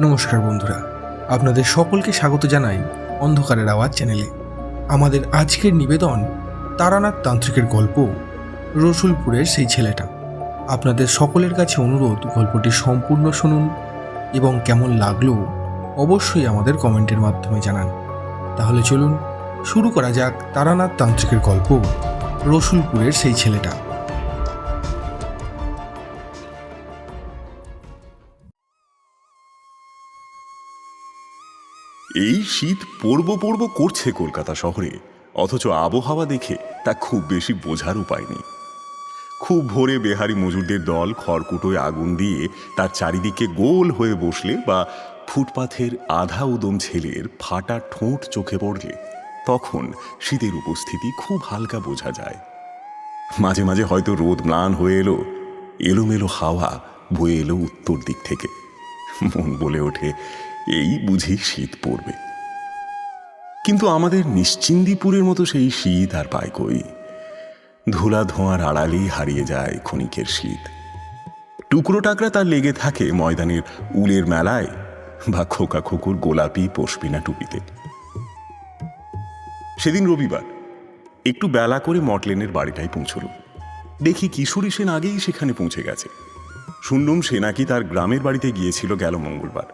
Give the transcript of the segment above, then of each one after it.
নমস্কার বন্ধুরা, আপনাদের সকলকে স্বাগত জানাই অন্ধকারের আওয়াজ চ্যানেলে। আমাদের আজকের নিবেদন তারানাথ তান্ত্রিকের গল্প রসুলপুরের সেই ছেলেটা। আপনাদের সকলের কাছে অনুরোধ, গল্পটি সম্পূর্ণ শুনুন এবং কেমন লাগলো অবশ্যই আমাদের কমেন্টের মাধ্যমে জানান। তাহলে চলুন শুরু করা যাক তারানাথ তান্ত্রিকের গল্প রসুলপুরের সেই ছেলেটা। এই শীত পড়ব পড়ব করছে কলকাতা শহরে, অথচ আবহাওয়া দেখে তা খুব বেশি বোঝার উপায় নেই। খুব ভোরে বেহারি মজুরদের দল খড়কুটোয় আগুন দিয়ে তার চারিদিকে গোল হয়ে বসলে বা ফুটপাথের আধা উদম ছেলের ফাটা ঠোঁট চোখে পড়লে তখন শীতের উপস্থিতি খুব হালকা বোঝা যায়। মাঝে মাঝে হয়তো রোদ ম্লান হয়ে এলো, এলোমেলো হাওয়া বয়ে এলো উত্তর দিক থেকে। মন বলে ওঠে, এই বুঝি শীত পড়বে। কিন্তু আমাদের নিশ্চিন্দিপুরের মতো সেই শীত আর পায় কই। ধুলা ধোঁয়ার আড়ালেই হারিয়ে যায় ক্ষণিকের শীত। টুকরো টাকরা তার লেগে থাকে ময়দানের উলের মেলায় বা খোকা খোকুর গোলাপি পশমিনা টুপিতে। সেদিন রবিবার, একটু বেলা করে মটলেনের বাড়িটায় পৌঁছল। দেখি কিশোরী সেন আগেই সেখানে পৌঁছে গেছে। শুনলুম সে নাকি তার গ্রামের বাড়িতে গিয়েছিল গেল মঙ্গলবার।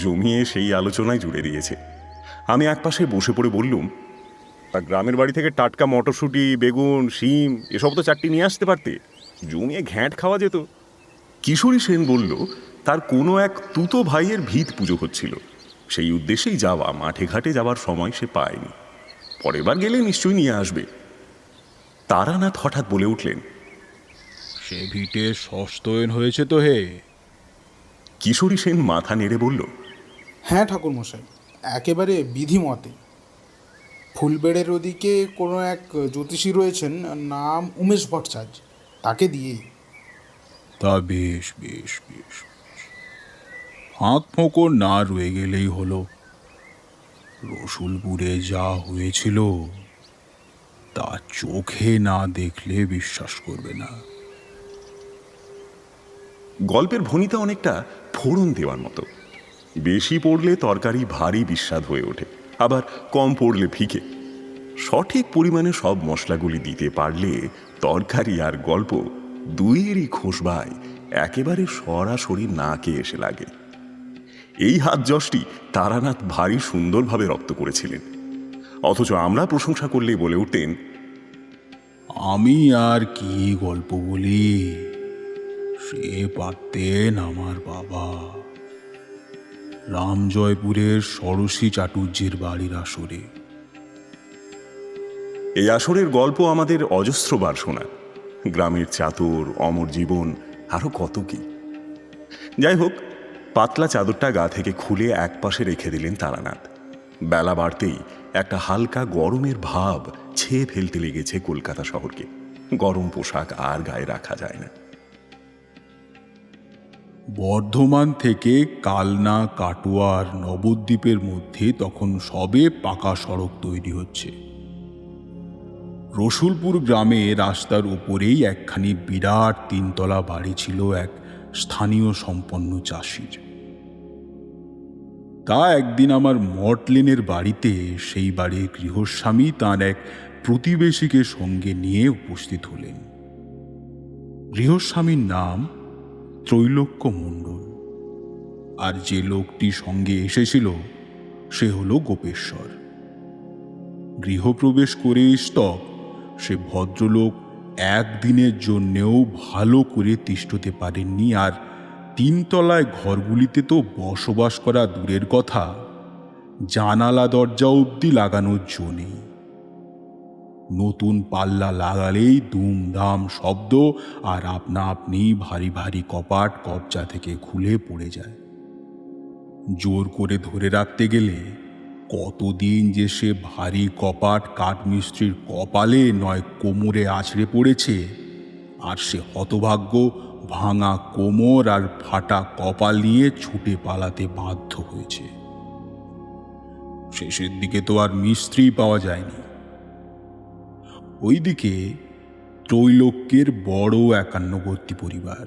জমিয়ে সেই আলোচনায় জুড়ে দিয়েছে। আমি একপাশে বসে পড়ে বললুম, তা গ্রামের বাড়ি থেকে টাটকা মটরশুঁটি, বেগুন, শিম এসব তো চারটি নিয়ে আসতে পারতে, জমিয়ে ঘ্যাঁট খাওয়া যেত। কিশোরী সেন বলল, তার কোনো এক তুতো ভাইয়ের ভিত পুজো হচ্ছিল, সেই উদ্দেশ্যেই যাওয়া, মাঠে ঘাটে যাবার সময় সে পায়নি, পরের বার গেলে নিশ্চয়ই নিয়ে আসবে। তারানাথ হঠাৎ বলে উঠলেন, সে ভিটে সস্তয়ন হয়েছে তো হে। কিশোরী সেন মাথা নেড়ে বলল, হ্যাঁ ঠাকুরমশাই, একেবারে বিধিমতে। ফুলবেড়ের ওদিকে কোনো এক জ্যোতিষী রয়েছেন, নাম উমেশ ভট্টাচার্য, তাকে দিয়েই। তা বেশ বেশ বেশ, ফাঁক ফোঁকর না রয়ে গেলেই হলো। রসুলপুরে যা হয়েছিল তা চোখে না দেখলে বিশ্বাস করবে না। গল্পের ভনিতা অনেকটা ফোড়ন দেওয়ার মতো। বেশি পড়লে তরকারি ভারী বিস্বাদ হয়ে ওঠে, আবার কম পড়লে ফিকে। সঠিক পরিমাণে সব মশলাগুলি দিতে পারলে তরকারি আর গল্প দুইয়েরই খোসবায় একেবারে সরাসরি নাকে এসে লাগে। এই হাত যশটি তারানাথ ভারী সুন্দরভাবে রপ্ত করেছিলেন, অথচ আমরা প্রশংসা করলেই বলে উঠতেন, আমি আর কি গল্প বলি, সে পারতেন আমার বাবা। রামজয়পুরের ষোড়শী চাটুর্যের বাড়ির আসরে। এই আসরের গল্প আমাদের অজস্রবার শোনা, গ্রামের চাতুর, অমর জীবন, আরো কত কি। যাই হোক, পাতলা চাদরটা গা থেকে খুলে একপাশে রেখে দিলেন তারানাথ। বেলা বাড়তেই একটা হালকা গরমের ভাব ছেয়ে ফেলতে লেগেছে কলকাতা শহরকে। গরম পোশাক আর গায়ে রাখা যায় না। বর্ধমান থেকে কালনা, কাটোয়ার, নবদ্বীপের মধ্যে তখন সবে পাকা সড়ক তৈরি হচ্ছে। রসুলপুর গ্রামে রাস্তার উপরেই একখানি বিরাট তিনতলা বাড়ি ছিল এক স্থানীয় সম্পন্ন চাষির। তা একদিন আমার মটলেনের বাড়িতে সেই বাড়ির গৃহস্বামী তাঁর এক প্রতিবেশীকে সঙ্গে নিয়ে উপস্থিত হলেন। গৃহস্বামীর নাম ত্রৈলোক্য মণ্ডল, আর যে লোকটি সঙ্গে এসেছিল সে হলো গোপেশ্বর। গৃহপ্রবেশ করে স্তব সে ভদ্রলোক একদিনের জন্যেও ভালো করে তিষ্ঠতে পারেননি, আর তিনতলায় ঘরগুলিতে তো বসবাস করা দূরের কথা, জানালা দরজা অবধি লাগানোর জো নেই। নতুন পাল্লা লাগালেই দুমদাম শব্দ, আর আপনা আপনি ভারী ভারী কপাট কবজা থেকে খুলে পড়ে যায়। জোর করে ধরে রাখতে গেলে কতদিন যে সে ভারী কপাট কাঠমিস্ত্রির কপালে নয় কোমরে আছড়ে পড়েছে, আর সে হতভাগ্য ভাঙা কোমর আর ফাটা কপাল নিয়ে ছুটে পালাতে বাধ্য হয়েছে। শেষের দিকে তো আর মিস্ত্রি পাওয়া যায়নি। ওইদিকে ত্রৈলোক্যের বড় একান্নবর্তী পরিবার।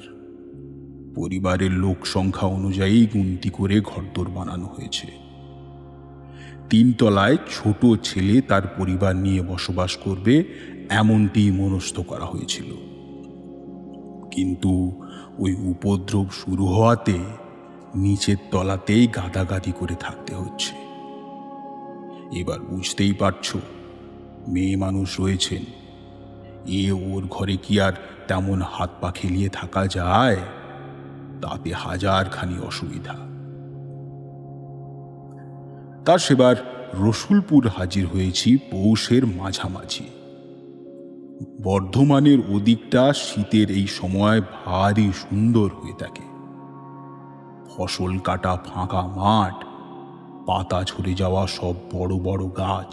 পরিবারের লোক সংখ্যা অনুযায়ী গুনতি করে ঘরদোর বানানো হয়েছে। 3 তলায় ছোট ছেলে তার পরিবার নিয়ে বসবাস করবে এমনটি মনস্থ করা হয়েছিল। কিন্তু ওই উপদ্রব শুরু হওয়াতে নিচের তলাতেই গাদাগাদি করে থাকতে হচ্ছে। এবার বুঝতেই পারছো, মেয়ে মানুষ রয়েছেন, ওর ঘরে কি আর তেমন হাত পা খেলিয়ে থাকা যায়? তাতে হাজারখানি অসুবিধা। তার সেবার রসুলপুর হাজির হয়েছি পৌষের মাঝামাঝি। বর্ধমানের ওদিকটা শীতের এই সময় ভারী সুন্দর হয়ে থাকে। ফসল কাটা ফাঁকা মাঠ, পাতা ঝরে যাওয়া সব বড় বড় গাছ,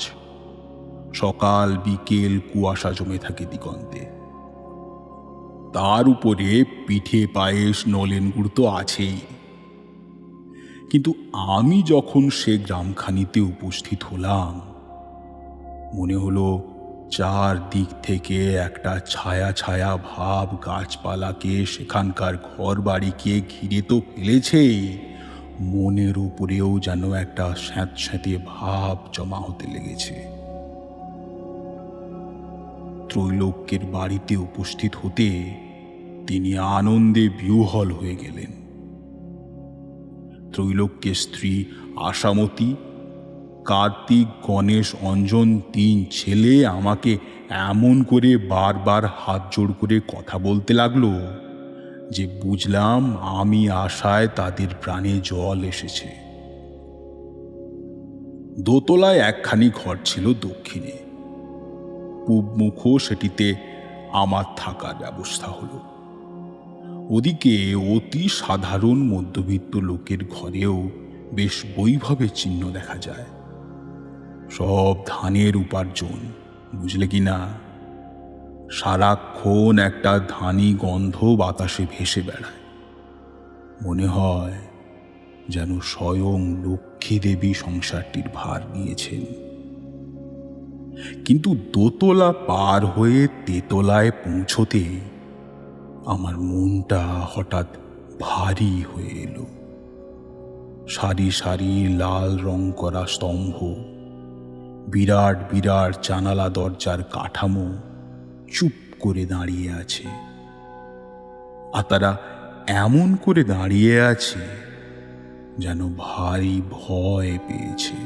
সকাল বিকেল কুয়াশা জমে থাকে দিগন্তে। তার উপরে পিঠে পায়েস নলেন গুড় তো আছেই। কিন্তু আমি যখন সে গ্রামখানিতে উপস্থিত হলাম, মনে হলো চারদিক থেকে একটা ছায়া ছায়া ভাব গাছপালাকে, সেখানকার ঘর বাড়িকে ঘিরে তো ফেলেছে, মনের উপরেও যেন একটা স্যাঁতস্যাঁতে ভাব জমা হতে লেগেছে। ত্রৈলোক্যের বাড়িতে উপস্থিত হতে তিনি আনন্দে বিহ্বল হয়ে গেলেন। ত্রৈলোক্যের স্ত্রী আশামতী, কার্তিক, গণেশ, অঞ্জন 3 ছেলে আমাকে এমন করে বারবার হাত জোড় করে কথা বলতে লাগলো যে বুঝলাম আমি আশায় তাদের প্রাণে জল এসেছে। দোতলায় একখানি ঘর ছিল দক্ষিণে, পূবমুখ সেটিতে আমার থাকার ব্যবস্থা হলো। ওদিকে অতি সাধারণ মধ্যবিত্ত লোকের ঘরেও বেশ বৈভবের চিহ্ন দেখা যায়। সব ধানের উপার্জন, বুঝলে কি না? সারাক্ষণ একটা ধানি গন্ধ বাতাসে ভেসে বেড়ায়। মনে হয় যেন স্বয়ং লক্ষ্মী দেবী সংসারটির ভার নিয়েছেন। কিন্তু দোতলা পার হয়ে তেতলায় পৌঁছতে আমার মনটা হঠাৎ ভারী হয়ে এলো। সারি সারি লাল রং করা স্তম্ভ, বিরাট বিরাট জানালা দরজার কাঠামো চুপ করে দাঁড়িয়ে আছে। আর তারা এমন করে দাঁড়িয়ে আছে যেন ভারী ভয় পেয়েছে।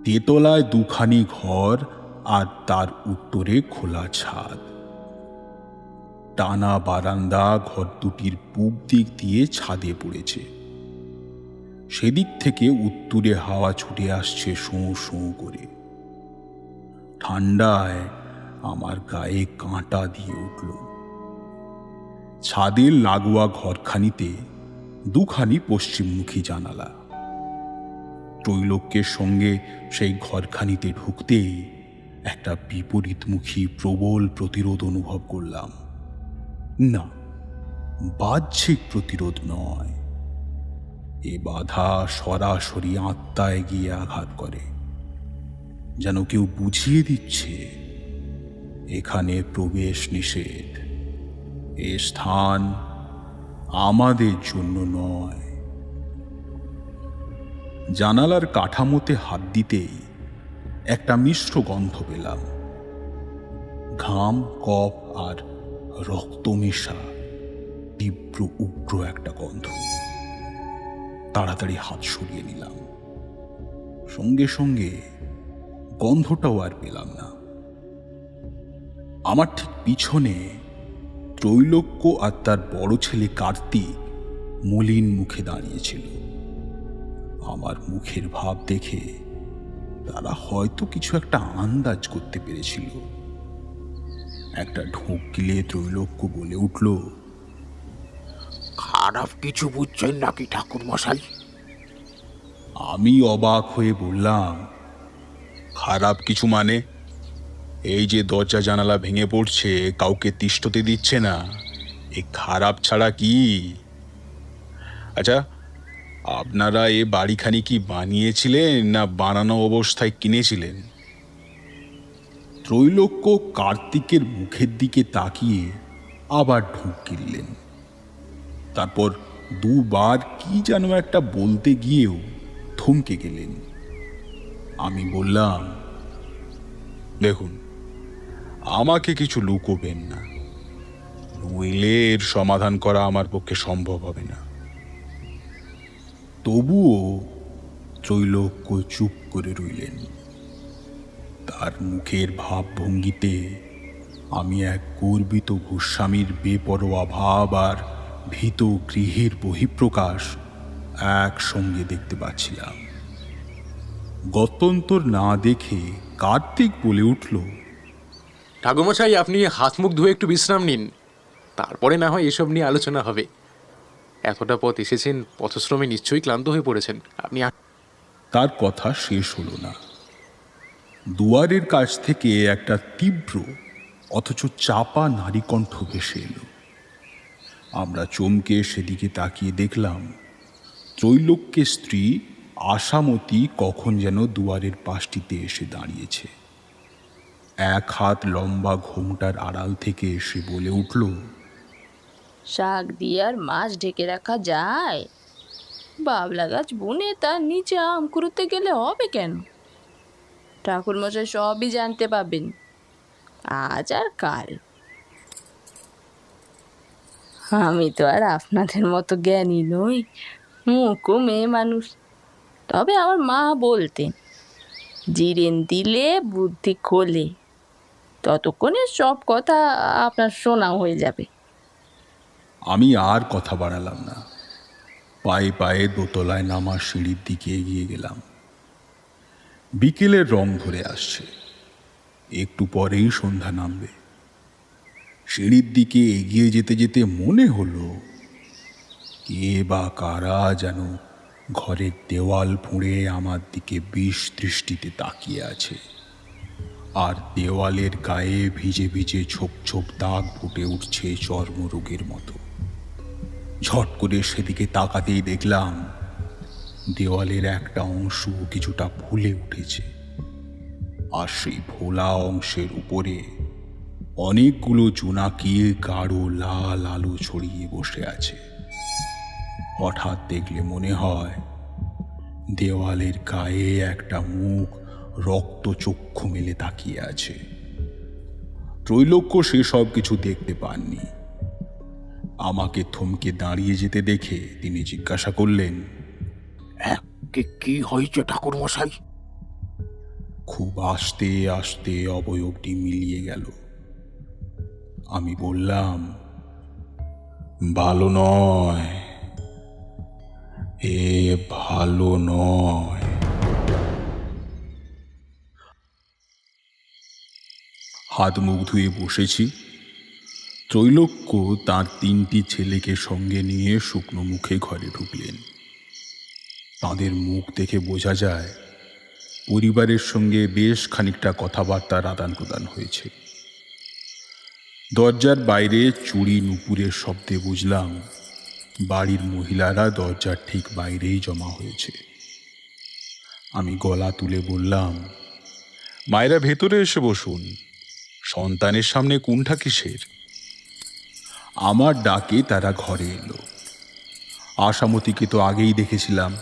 তেতলায় 2খানি ঘর আর তার উত্তরে খোলা ছাদ। টানা বারান্দা ঘর দুটির পূব দিক দিয়ে ছাদে পড়েছে। সেদিক থেকে উত্তুরে হাওয়া ছুটে আসছে শোঁ শোঁ করে। ঠান্ডায় আমার গায়ে কাঁটা দিয়ে উঠল। ছাদের লাগোয়া ঘরখানিতে 2খানি পশ্চিমমুখী জানালা। ত্রৈলোক্যের সঙ্গে সেই ঘরখানিতে ঢুকতেই একটা বিপরীতমুখী প্রবল প্রতিরোধ অনুভব করলাম। না, বাহ্যিক প্রতিরোধ নয়, এ বাধা সরাসরি আত্মায় গিয়ে আঘাত করে, যেন কেউ বুঝিয়ে দিচ্ছে এখানে প্রবেশ নিষেধ, এ স্থান আমাদের জন্য নয়। জানালার কাঠামোতে হাত দিতেই একটা মিশ্র গন্ধ পেলাম। ঘাম, কফ আর রক্ত মেশা তীব্র উগ্র একটা গন্ধ। তাড়াতাড়ি হাত সরিয়ে নিলাম। সঙ্গে সঙ্গে গন্ধটাও আর পেলাম না। আমার ঠিক পিছনে ত্রৈলোক্য আর তার বড় ছেলে কার্তিক মলিন মুখে দাঁড়িয়েছিল। আমার মুখের ভাব দেখে তারা হয়তো কিছু একটা আন্দাজ করতে পেরেছিল। একটা ঢোক গিলে ত্রৈলোক্য বলে উঠল, খারাপ কিছু বুঝছেন নাকি ঠাকুর মশাই? আমি অবাক হয়ে বললাম, খারাপ কিছু মানে? এই যে দরজা জানালা ভেঙে পড়ছে, কাউকে তিষ্ঠতে দিচ্ছে না, এ খারাপ ছাড়া কি? আচ্ছা, আপনারা এ বাড়িখানি কি বানিয়েছিলেন না বানানো অবস্থায় কিনেছিলেন? ত্রৈলোক্য কার্তিকের মুখের দিকে তাকিয়ে আবার ঢোক গিললেন। তারপর দুবার কি যেন একটা বলতে গিয়েও থমকে গেলেন। আমি বললাম, দেখুন, আমাকে কিছু লুকোবেন না, নইলে এর সমাধান করা আমার পক্ষে সম্ভব হবে না। তবুও ত্রৈলোক্য চুপ করে রইলেন। তার মুখের ভাবভঙ্গিতে আমি এক গর্বিত গোস্বামীর বেপরোয়া ভাব আর ভীত গৃহের বহিঃপ্রকাশ একসঙ্গে দেখতে পাচ্ছিলাম। গত্যন্তর না দেখে কার্তিক বলে উঠল, ঠাকুরমশাই, আপনি হাত মুখ ধুয়ে একটু বিশ্রাম নিন, তারপরে না হয় এসব নিয়ে আলোচনা হবে। এতটা পথ এসেছেন, পথশ্রমে নিশ্চয়ই ক্লান্ত হয়ে পড়েছেন। আপনি তার কথা শেষ হলো না। দুয়ারের কাছ থেকে একটা তীব্র অথচ চাপা নারীকণ্ঠ ভেসে এলো। আমরা চমকে সেদিকে তাকিয়ে দেখলাম ত্রৈলোক্যের স্ত্রী আশামতী কখন যেন দুয়ারের পাশটিতে এসে দাঁড়িয়েছে। এক হাত লম্বা ঘোমটার আড়াল থেকে এসে বলে উঠল, শাক দিয়ে আর মাছ ঢেকে রাখা যায়? বাবলা গাছ বুনে তার নিচে আম কুড়োতে গেলে হবে কেন? ঠাকুরমশাই সবই জানতে পাবেন, আজ আর কাল। আমি তো আর আপনাদের মতো জ্ঞানী নই, মুখো মেয়ে মানুষ। তবে আমার মা বলতেন, জিরেন দিলে বুদ্ধি খোলে। ততক্ষণে সব কথা আপনার শোনাও হয়ে যাবে। আমি আর কথা বাড়ালাম না। পায়ে পায়ে দোতলায় নামার সিঁড়ির দিকে এগিয়ে গেলাম। বিকেলের রং ধরে আসছে, একটু পরেই সন্ধ্যা নামবে। সিঁড়ির দিকে এগিয়ে যেতে যেতে মনে হলো কে বা কারা যেন ঘরের দেওয়াল ফুঁড়ে আমার দিকে বিষ দৃষ্টিতে তাকিয়ে আছে, আর দেওয়ালের গায়ে ভিজে ভিজে ছোপ ছোপ দাগ ফুটে উঠছে চর্মরোগের মতো। ঝট করে সেদিকে তাকাতেই দেখলাম দেওয়ালের একটা অংশ কিছুটা ফুলে উঠেছে, আর সেই ফোলা অংশের উপরে অনেকগুলো জোনাকির গাঢ় লাল আলো ছড়িয়ে বসে আছে। হঠাৎ দেখলে মনে হয় দেওয়ালের গায়ে একটা মুখ রক্তচক্ষু মেলে তাকিয়ে আছে। ত্রৈলোক্য সেসব কিছু দেখতে পাননি। আমাকে থমকে দাঁড়িয়ে যেতে দেখে তিনি জিজ্ঞাসা করলেন, কি হয়েছে ঠাকুরমশাই? খুব আস্তে আস্তে অবয়বটি মিলিয়ে গেল। আমি বললাম, ভালো নয়, এ ভালো নয়। হাত মুখ ধুয়ে বসেছি। ত্রৈলোক্য তার 3টি ছেলেকে সঙ্গে নিয়ে শুকনো মুখে ঘরে ঢুকলেন। তাদের মুখ দেখে বোঝা যায় পরিবারের সঙ্গে বেশ খানিকটা কথাবার্তার আদান প্রদান হয়েছে। দরজার বাইরে চুড়ি নুপুরের শব্দে বুঝলাম বাড়ির মহিলারা দরজার ঠিক বাইরেই জমা হয়েছে। আমি গলা তুলে বললাম, মায়েরা ভেতরে এসে বসুন, সন্তানের সামনে কুণ্ঠা কিসের? আমার ডাকে তারা ঘরে এলো। আশামতীকে তো আগেই দেখেছিলাম।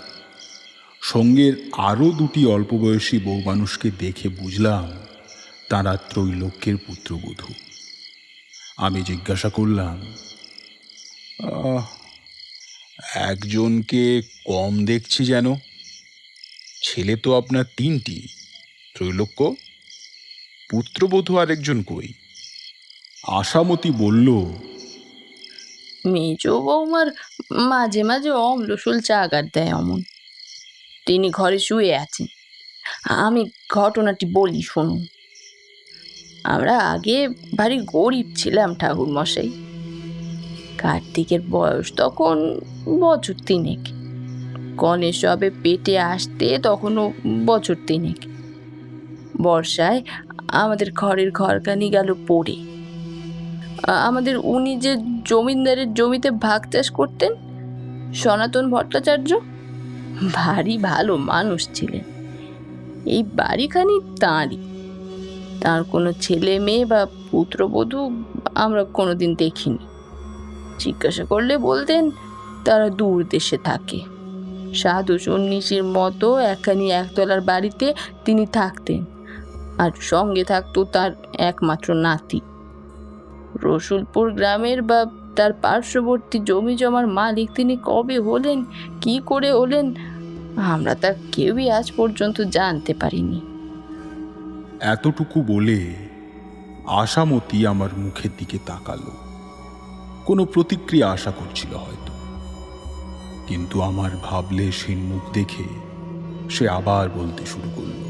সঙ্গের আরও 2টি অল্প বয়সী বউ মানুষকে দেখে বুঝলাম তারা ত্রৈলোক্যের পুত্রবধূ। আমি জিজ্ঞাসা করলাম, একজনকে কম দেখছি যেন? ছেলে তো আপনার 3টি, ত্রৈলোক্য, পুত্রবধূ আরেকজন কই? আশামতী বলল, মেজ বৌমার মাঝে মাঝে অম্লশূল চাগার দেয় অমন, তিনি ঘরে শুয়ে আছেন। আমি ঘটনাটি বলি শুনুন। আমরা আগে ভারী গরিব ছিলাম ঠাকুর মশাই। কার্তিকের বয়স তখন বছর 3। গণেশ সবে পেটে আসতে তখনও বছর 3। বর্ষায় আমাদের ঘরের ঘরখানি গেল পড়ে। আমাদের উনি যে জমিদারের জমিতে ভাগ চাষ করতেন, সনাতন ভট্টাচার্য, ভারী ভালো মানুষ ছিলেন। এই বাড়িখানি তাঁরই। তার কোনো ছেলে মেয়ে বা পুত্রবধূ আমরা কোনোদিন দেখিনি। জিজ্ঞাসা করলে বলতেন তারা দূর দেশে থাকে। সাধু সন্ন্যাসীর মতো একখানি একতলার বাড়িতে তিনি থাকতেন, আর সঙ্গে থাকতো তার একমাত্র নাতি। রসুলপুর গ্রামের বা তার পার্শ্ববর্তী জমি জমার মালিক তিনি কবে হলেন, কি করে হলেন, আমরা তা কেউই আজ পর্যন্ত জানতে পারিনি। এতটুকু বলে আশামতী আমার মুখের দিকে তাকালো। কোনো প্রতিক্রিয়া আশা করছিল হয়তো, কিন্তু আমার ভাবলে সে মুখ দেখে সে আবার বলতে শুরু করলো।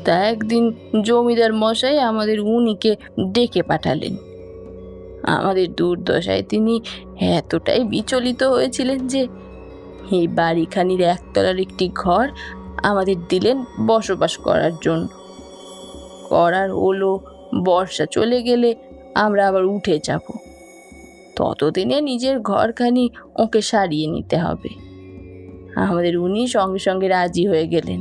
তা একদিন জমিদার মশাই আমাদের উনিকে ডেকে পাঠালেন। আমাদের দুর্দশায় তিনি এতটাই বিচলিত হয়েছিলেন যে এই বাড়িখানির একতলার একটি ঘর আমাদের দিলেন বসবাস করার জন্য। করার হলো বর্ষা চলে গেলে আমরা আবার উঠে যাব, ততদিনে নিজের ঘরখানি ওকে সারিয়ে নিতে হবে। আমাদের উনি সঙ্গে সঙ্গে রাজি হয়ে গেলেন।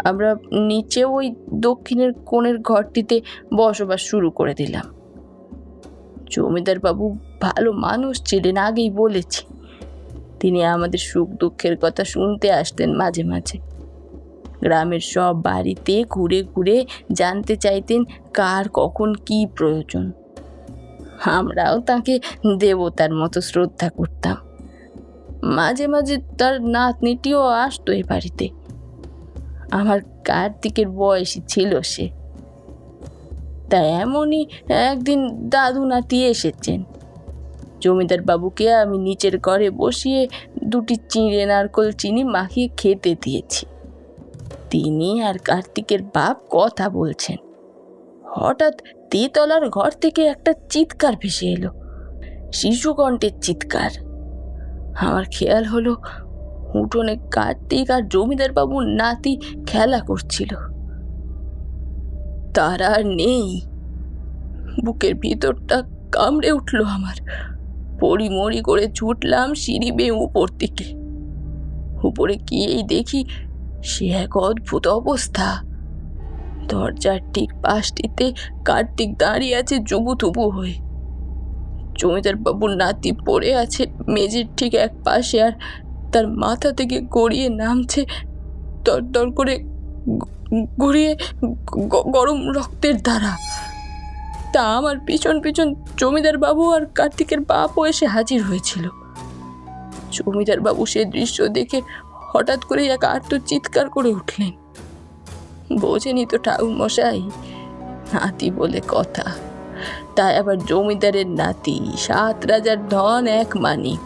আমরা নিচে ওই দক্ষিণের কোণের ঘরটিতে বসবাস শুরু করে দিলাম। জমিদার বাবু ভালো মানুষ ছিলেন, আগেই বলেছি। তিনি আমাদের সুখ দুঃখের কথা শুনতে আসতেন মাঝে মাঝে। গ্রামের সব বাড়িতে ঘুরে ঘুরে জানতে চাইতেন কার কখন কি প্রয়োজন। আমরাও তাকে দেবতার মতো শ্রদ্ধা করতাম। মাঝে মাঝে তার নাতনিটিও আসতো এ বাড়িতে। আমার কার্তিকের বয়সী ছিল সে। তা এমনই একদিন দাদু নাতি এসেছেন। জমিদার বাবুকে আমি নিচের ঘরে বসিয়ে দুটি চিঁড়ে নারকোল চিনি মাখিয়ে খেতে দিয়েছি। তিনি আর কার্তিকের বাপ কথা বলছেন। হঠাৎ তেতলার ঘর থেকে একটা চিৎকার ভেসে এলো, শিশুকণ্ঠের চিৎকার। আমার খেয়াল হলো উঠোনে কার্তিক আর জমিদার বাবুর নাতি খেলা করছিল। তারা আর নেই। বুকের ভিতরটা কামড়ে উঠল আমার। পড়িমড়ি করে ছুটলাম সিঁড়ি বেয়ে উপর দিকে। উপরে গিয়েই দেখি সে এক অদ্ভুত অবস্থা। দরজার ঠিক পাশটিতে কার্তিক দাঁড়িয়ে আছে জুবুথুবু হয়ে। জমিদার বাবুর নাতি পড়ে আছে মেঝের ঠিক এক পাশে, আর তার মাথা থেকে গড়িয়ে নামছে দরদর করে গড়িয়ে গরম রক্তের ধারা। তা আমার পিছন পিছন জমিদার বাবু আর কার্তিকের বাপও এসে হাজির হয়েছিল। জমিদার বাবু সে দৃশ্য দেখে হঠাৎ করে এক আর্ত চিৎকার করে উঠলেন। বোঝেনি তো ঠাকুর মশাই, নাতি বলে কথা। তাই আবার জমিদারের নাতি, 7 রাজার ধন, এক মানিক।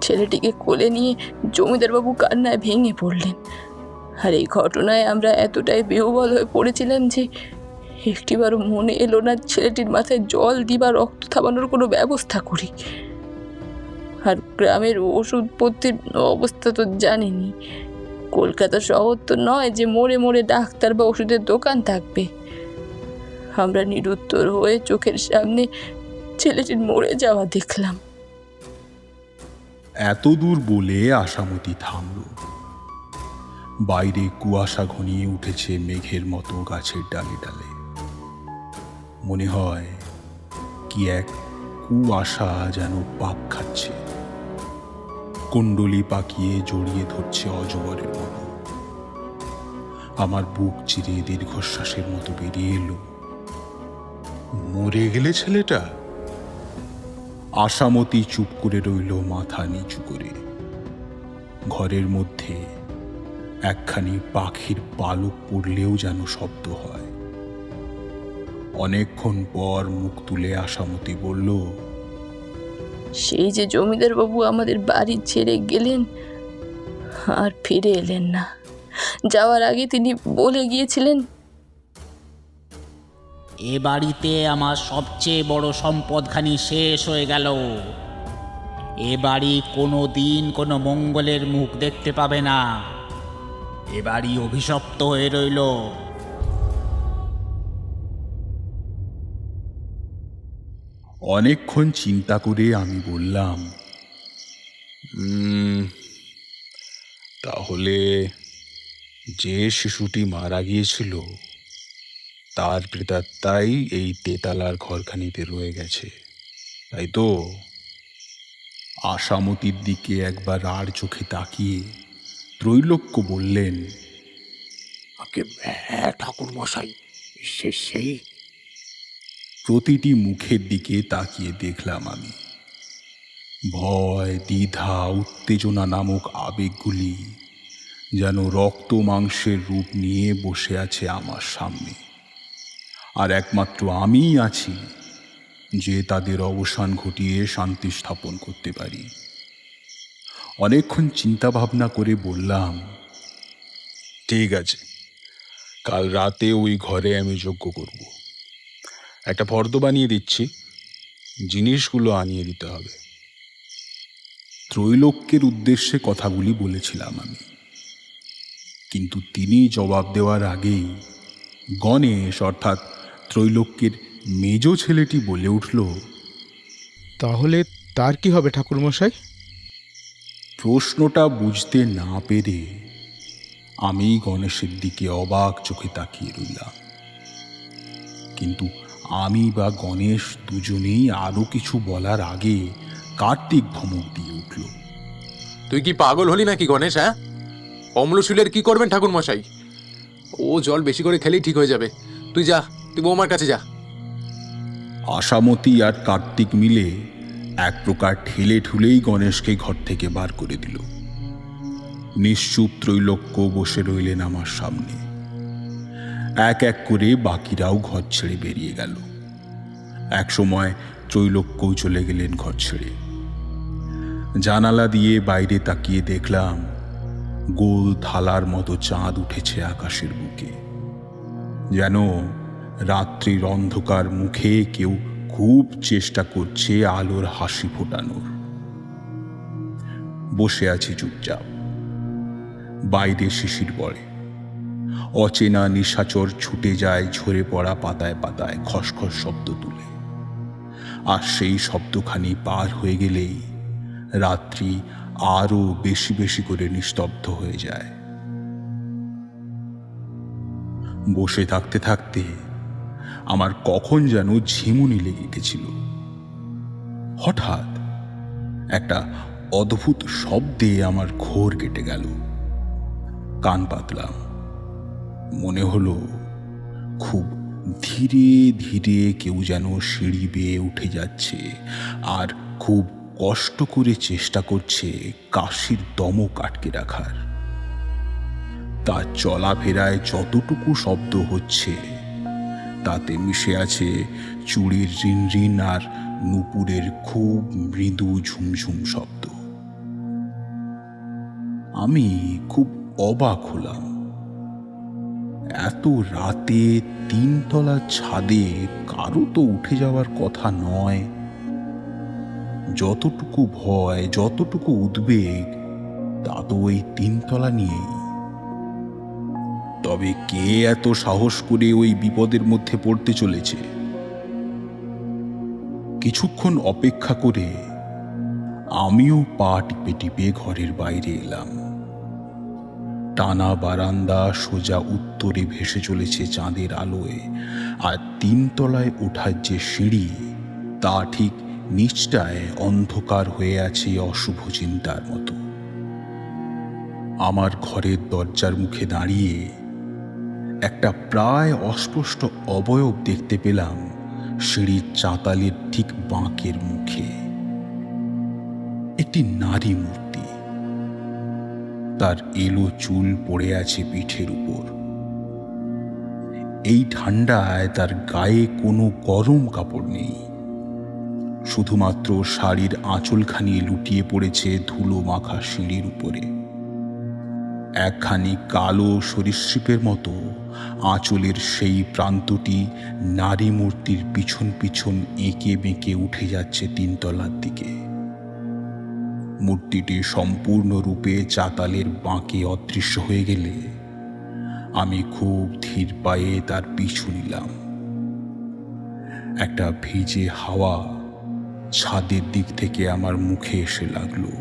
ছেলেটিকে কোলে নিয়ে জমিদার বাবু কান্নায় ভেঙে পড়লেন। আর এই ঘটনায় আমরা এতটাই বিহ্বল হয়ে পড়েছিলাম যে একটিবারও মনে এলো না ছেলেটির মাথায় জল দিবা রক্ত থামানোর কোনো ব্যবস্থা করি। আর গ্রামের ওষুধপত্রির অবস্থা তো জানেনি। কলকাতা শহর তো নয় যে মোড়ে মোড়ে ডাক্তার বা ওষুধের দোকান থাকবে। আমরা নিরুত্তর হয়ে চোখের সামনে ছেলেটির মরে যাওয়া দেখলাম। এত দূর বলে আশামতী থামল। বাইরে কুয়াশা ঘনিয়ে উঠেছে মেঘের মতো গাছের ডালে ডালে। মনে হয় কি এক কুয়াশা যেন পাক খাচ্ছে, কুণ্ডলি পাকিয়ে জড়িয়ে ধরছে অজগরের মতো। আমার বুক চিরে দীর্ঘশ্বাসের মতো বেরিয়ে এলো, মরে গেলে ছেলেটা? আশামতী চুপ করে রইল মাথা নিচু করে। ঘরের মধ্যে একখানি পাখির পালক পড়লেও যেন শব্দ হয়। অনেকক্ষণ পর মুখ তুলে আশামতী বলল, সেই যে জমিদার বাবু আমাদের বাড়ি ছেড়ে গেলেন, আর ফিরে এলেন না। যাওয়ার আগে তিনি বলে গিয়েছিলেন, এ বাড়িতে আমার সবচেয়ে বড় সম্পদখানি শেষ হয়ে গেল। এ বাড়ি কোনো দিন কোনো মঙ্গলের মুখ দেখতে পাবে না। এ বাড়ি অভিশপ্ত হয়ে রইল। অনেকক্ষণ চিন্তা করে আমি বললাম, তাহলে যে শিশুটি মারা গিয়েছিল তার প্রেতাত্মাই এই তেতালার ঘরখানিতে রয়ে গেছে। তাই তো? আশামতির দিকে একবার আর চোখে তাকিয়ে ত্রৈলোক্য বললেন, হ্যাঁ ঠাকুর মশাই, সেই প্রতিটি মুখের দিকে তাকিয়ে দেখলাম আমি। ভয়, দ্বিধা, উত্তেজনা নামক আবেগগুলি যেন রক্ত মাংসের রূপ নিয়ে বসে আছে আমার সামনে। আর একমাত্র আমিই আছি যে তাদের অবসান ঘটিয়ে শান্তি স্থাপন করতে পারি। অনেকক্ষণ চিন্তা ভাবনা করে বললাম, ঠিক আছে, কাল রাতে ওই ঘরে আমি যজ্ঞ করব। একটা ফর্দ বানিয়ে দিচ্ছি, জিনিসগুলো আনিয়ে দিতে হবে। ত্রৈলোক্যের উদ্দেশ্যে কথাগুলি বলেছিলাম আমি, কিন্তু তিনি জবাব দেওয়ার আগেই গণেশ অর্থাৎ ত্রৈলোক্যের মেজ ছেলেটি বলে উঠল, তাহলে তার কি হবে ঠাকুরমশাই? প্রশ্নটা বুঝতে না পেরে আমি গণেশের দিকে অবাক চোখে তাকিয়ে রইলাম। কিন্তু আমি বা গণেশ দুজনেই আরো কিছু বলার আগে কার্তিক ধমক দিয়ে উঠল, তুই কি পাগল হলি নাকি গণেশ? হ্যাঁ, অম্লশূলের কি করবেন ঠাকুর মশাই? ও জল বেশি করে খেলেই ঠিক হয়ে যাবে। তুই যা, তুই বৌমার কাছে যা। আশামতী আর কার্তিক মিলে এক প্রকার ঠেলে ঠুলেই গণেশকে ঘর থেকে বার করে দিল। নিশ্চুপ ত্রৈলোক্য বসে রইলেন আমার সামনে। এক এক করে বাকিরাও ঘর ছেড়ে বেরিয়ে গেল। এক সময় ত্রৈলোক্যও চলে গেলেন ঘর ছেড়ে। জানালা দিয়ে বাইরে তাকিয়ে দেখলাম গোল থালার মতো চাঁদ উঠেছে আকাশের বুকে, যেন রাত্রির অন্ধকার মুখে কেউ খুব চেষ্টা করছে আলোর হাসি ফোটানোর। বসে আছি চুপচাপ। বাইরে শিশির পড়ে, অচেনা নিশাচর ছুটে যায় ঝরে পড়া পাতায় পাতায় খসখস শব্দ তুলে। আর সেই শব্দখানি পার হয়ে গেলেই রাত্রি আরো বেশি বেশি করে নিস্তব্ধ হয়ে যায়। বসে থাকতে থাকতে আমার কখন যেন ঝিমুনি লেগে গেছিল। হঠাৎ একটা অদ্ভুত শব্দে আমার ঘোর কেটে গেল। কান পাতলাম। মনে হলো খুব ধীরে ধীরে কেউ যেন সিঁড়ি বেয়ে উঠে যাচ্ছে আর খুব কষ্ট করে চেষ্টা করছে কাশির দমক আটকে রাখার। তার চলাফেরায় যতটুকু শব্দ হচ্ছে তাতে মিশে আছে চুড়ির রিনরিন আর নূপুরের খুব মৃদু ঝুমঝুম শব্দ। আমি খুব অবাক হলাম। এত রাতে 3 তলা ছাদে কারো তো উঠে যাওয়ার কথা নয়। যতটুকু ভয়, যতটুকু উদ্বেগ, তা তো ওই 3 তলা নিয়েই। তবে কে এত সাহস করে ওই বিপদের মধ্যে পড়তে চলেছে? কিছুক্ষণ অপেক্ষা করে আমিও পা টিপে টিপে ঘরের বাইরে এলাম। টানা বারান্দা সোজা উত্তরে ভেসে চলেছে চাঁদের আলোয়, আর 3 তলায় ওঠার যে সিঁড়ি তা ঠিক নিচটায় অন্ধকার হয়ে আছে অশুভ চিন্তার মতো। আমার ঘরের দরজার মুখে দাঁড়িয়ে একটা প্রায় অস্পষ্ট অবয়ব দেখতে পেলাম সিঁড়ির চাতালের ঠিক বাঁকের মুখে। একটি নারী মূর্তি। তার এলো চুল পড়ে আছে পিঠের উপর। এই ঠান্ডায় তার গায়ে কোনো গরম কাপড় নেই, শুধুমাত্র শাড়ির আঁচলখানি লুটিয়ে পড়েছে ধুলো মাখা সিঁড়ির উপরে। একখানি কালো সরীসৃপের মতো আঁচলের সেই প্রান্তটি নারী মূর্তির পিছন পিছন এঁকে বেঁকে উঠে যাচ্ছে 3 তলার দিকে। মূর্তিটি সম্পূর্ণরূপে চাতালের বাঁকে অদৃশ্য হয়ে গেলে আমি খুব ধীর পায়ে তার পিছু নিলাম। একটা ভিজে হাওয়া ছাদের দিক থেকে আমার মুখে এসে লাগলো,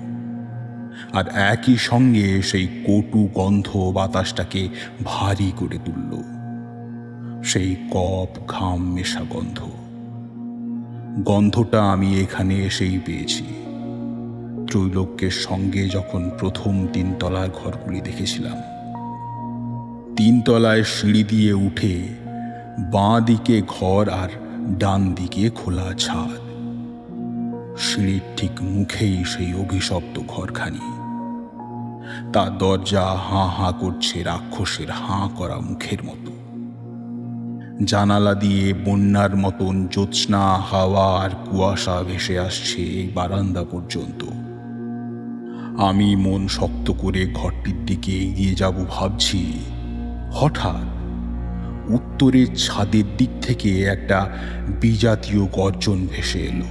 আর একই সঙ্গে সেই কটু গন্ধ বাতাসটাকে ভারী করে তুলল। সেই কপ ঘাম মেশা গন্ধ। গন্ধটা আমি এখানে এসেই পেয়েছি। ত্রৈলোক্যের সঙ্গে যখন প্রথম 3 তলার ঘরগুলি দেখেছিলাম, 3 তলায় সিঁড়ি দিয়ে উঠে বাঁ দিকে ঘর আর ডান দিকে খোলা ছাদ। সিঁড়ির ঠিক মুখেই সেই অভিশপ্ত ঘরখানি। তার দরজা হাঁ হাঁ করছে রাক্ষসের হাঁ করা মুখের মতো। জানালা দিয়ে বন্যার মতন জ্যোৎস্না, হাওয়া আর কুয়াশা ভেসে আসছে এই বারান্দা পর্যন্ত। আমি মন শক্ত করে ঘরটির দিকে এগিয়ে যাব ভাবছি, হঠাৎ উত্তরের ছাদের দিক থেকে একটা বিজাতীয় গর্জন ভেসে এলো।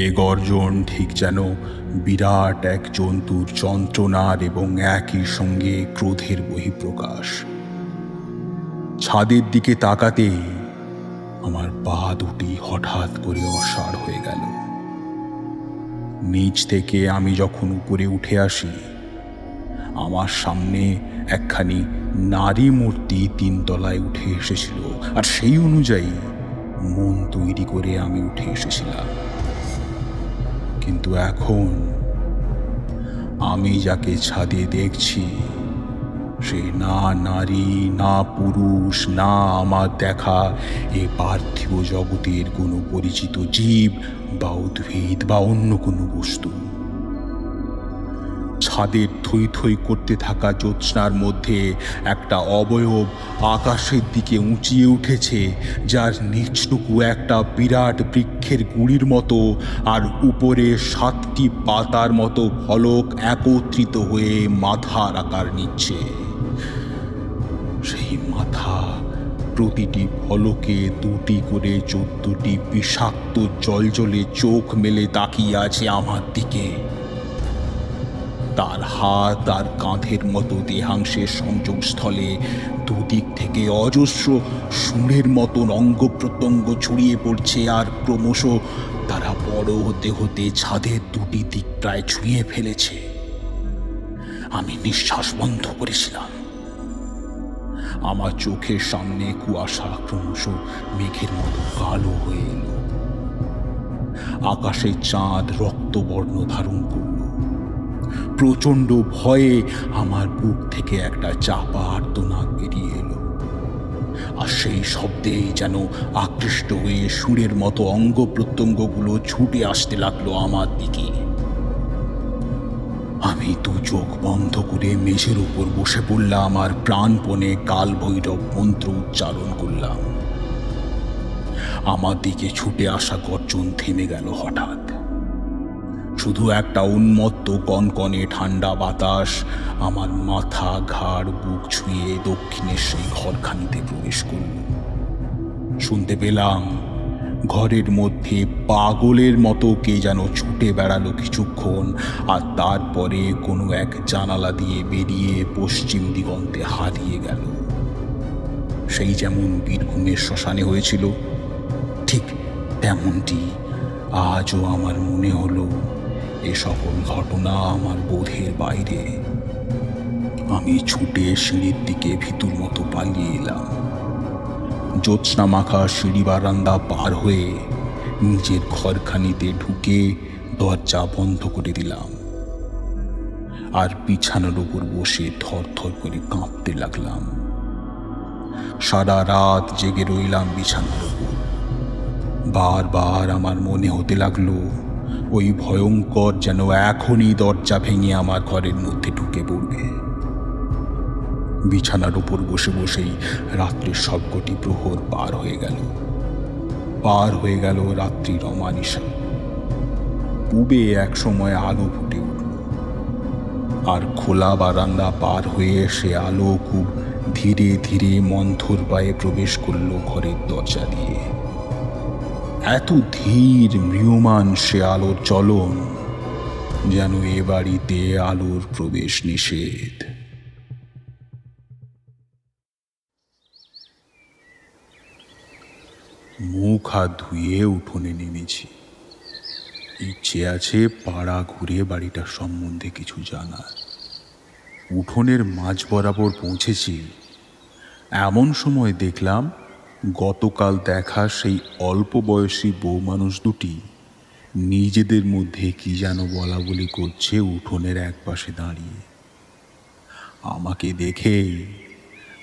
এ গর্জন ঠিক যেন বিরাট এক জন্তুর যন্ত্রণার এবং একই সঙ্গে ক্রোধের বহিঃপ্রকাশ। ছাদের দিকে তাকাতেই আমার পা দুটি হঠাৎ করে অসাড় হয়ে গেল। নিচ থেকে আমি যখন উপরে উঠে আসি, আমার সামনে একখানি নারী মূর্তি 3 তলায় উঠে এসেছিল, আর সেই অনুযায়ী মন তৈরি করে আমি উঠে এসেছিলাম। কিন্তু এখন আমি যাকে ছাদে দেখছি, সে না নারী, না পুরুষ, না আমার দেখা এ পার্থিব জগতের কোনো পরিচিত জীব বা উদ্ভিদ বা অন্য কোনো বস্তু। ছাদের থই থই করতে থাকা জ্যোৎস্নার মধ্যে একটা অবয়ব আকাশের দিকে উঁচিয়ে উঠেছে, যার নিচটুকু একটা বিরাট বৃক্ষের গুঁড়ির মতো, আর উপরে 7টি পাতার মতো ফলক একত্রিত হয়ে মাথার আকার নিচ্ছে। সেই মাথা, প্রতিটি ফলকে 2টি করে 14টি বিষাক্ত জলজলে চোখ মেলে তাকিয়ে আছে আমার দিকে। তার হাত আর কাঁধের মতো দেহাংশের সংযোগস্থলে দুদিক থেকে অজস্র শুঁড়ের মতন অঙ্গ প্রত্যঙ্গ ছড়িয়ে পড়ছে, আর ক্রমশ তারা বড় হতে হতে ছাদের 2টি দিক প্রায় ছুঁয়ে ফেলেছে। আমি নিঃশ্বাস বন্ধ করেছিলাম। আমার চোখের সামনে কুয়াশা ক্রমশ মেঘের মতো কালো হয়ে এলো। আকাশের চাঁদ রক্তবর্ণ ধারণ করল। প্রচণ্ড ভয়ে আমার বুক থেকে একটা চাপা আর্তনাদ বেরিয়ে এলো, আর সেই শব্দেই যেন আকৃষ্ট হয়ে সুরের মতো অঙ্গ প্রত্যঙ্গগুলো ছুটে আসতে লাগলো আমার দিকে। আমি 2 চোখ বন্ধ করে মেঝের উপর বসে পড়লাম আর প্রাণপণে কাল ভৈরব মন্ত্র উচ্চারণ করলাম। আমার দিকে ছুটে আসা গর্জন থেমে গেল হঠাৎ। শুধু একটা উন্মত্ত কনকনে ঠান্ডা বাতাস আমার মাথা, ঘাড়, বুক ছুঁয়ে দক্ষিণের সেই ঘরখানিতে প্রবেশ করল। শুনতে পেলাম ঘরের মধ্যে পাগলের মতো কে যেন ছুটে বেড়ালো কিছুক্ষণ, আর তারপরে কোনো এক জানালা দিয়ে বেরিয়ে পশ্চিম দিগন্তে হারিয়ে গেল। সেই যেমন বীরভূমের শ্মশানে হয়েছিল, ঠিক তেমনটি আজও আমার মনে হলো। এ সকল ঘটনা আমার বোধের বাইরে। আমি ছুটে সিঁড়ির দিকে ভীতুর মতো পালিয়ে এলাম। জ্যোৎস্না মাখা সিঁড়ি বারান্দা পার হয়ে নিজের ঘরখানিতে ঢুকে দরজা বন্ধ করে দিলাম, আর বিছানার উপর বসে থরথর করে কাঁপতে লাগলাম। সারা রাত জেগে রইলাম বিছানার উপর। বারবার আমার মনে হতে লাগলো ওই ভয়ঙ্কর যেন এখনই দরজা ভেঙে আমার ঘরের মধ্যে ঢুকে পড়বে। বিছানার উপর বসে বসেই রাত্রির সবকটি প্রহর পার হয়ে গেল রাত্রির অমানিশা। পূবে এক সময় আলো ফুটে উঠল, আর খোলা বারান্দা পার হয়ে সে আলো খুব ধীরে ধীরে মন্থর পায়ে প্রবেশ করল ঘরের দরজা দিয়ে। এত ধীর ম্রিয়মান সে আলোর চলন, যেন এ বাড়িতে আলোর প্রবেশ নিষেধ। মুখ হাত ধুয়ে উঠোনে নেমেছি। ইচ্ছে আছে পাড়া ঘুরে বাড়িটার সম্বন্ধে কিছু জানার। উঠোনের মাঝ বরাবর পৌঁছেছি, এমন সময় দেখলাম গতকাল দেখা সেই অল্প বয়সী বউ মানুষ দুটি নিজেদের মধ্যে কি যেন বলা বলি করছে উঠোনের একপাশে দাঁড়িয়ে। আমাকে দেখে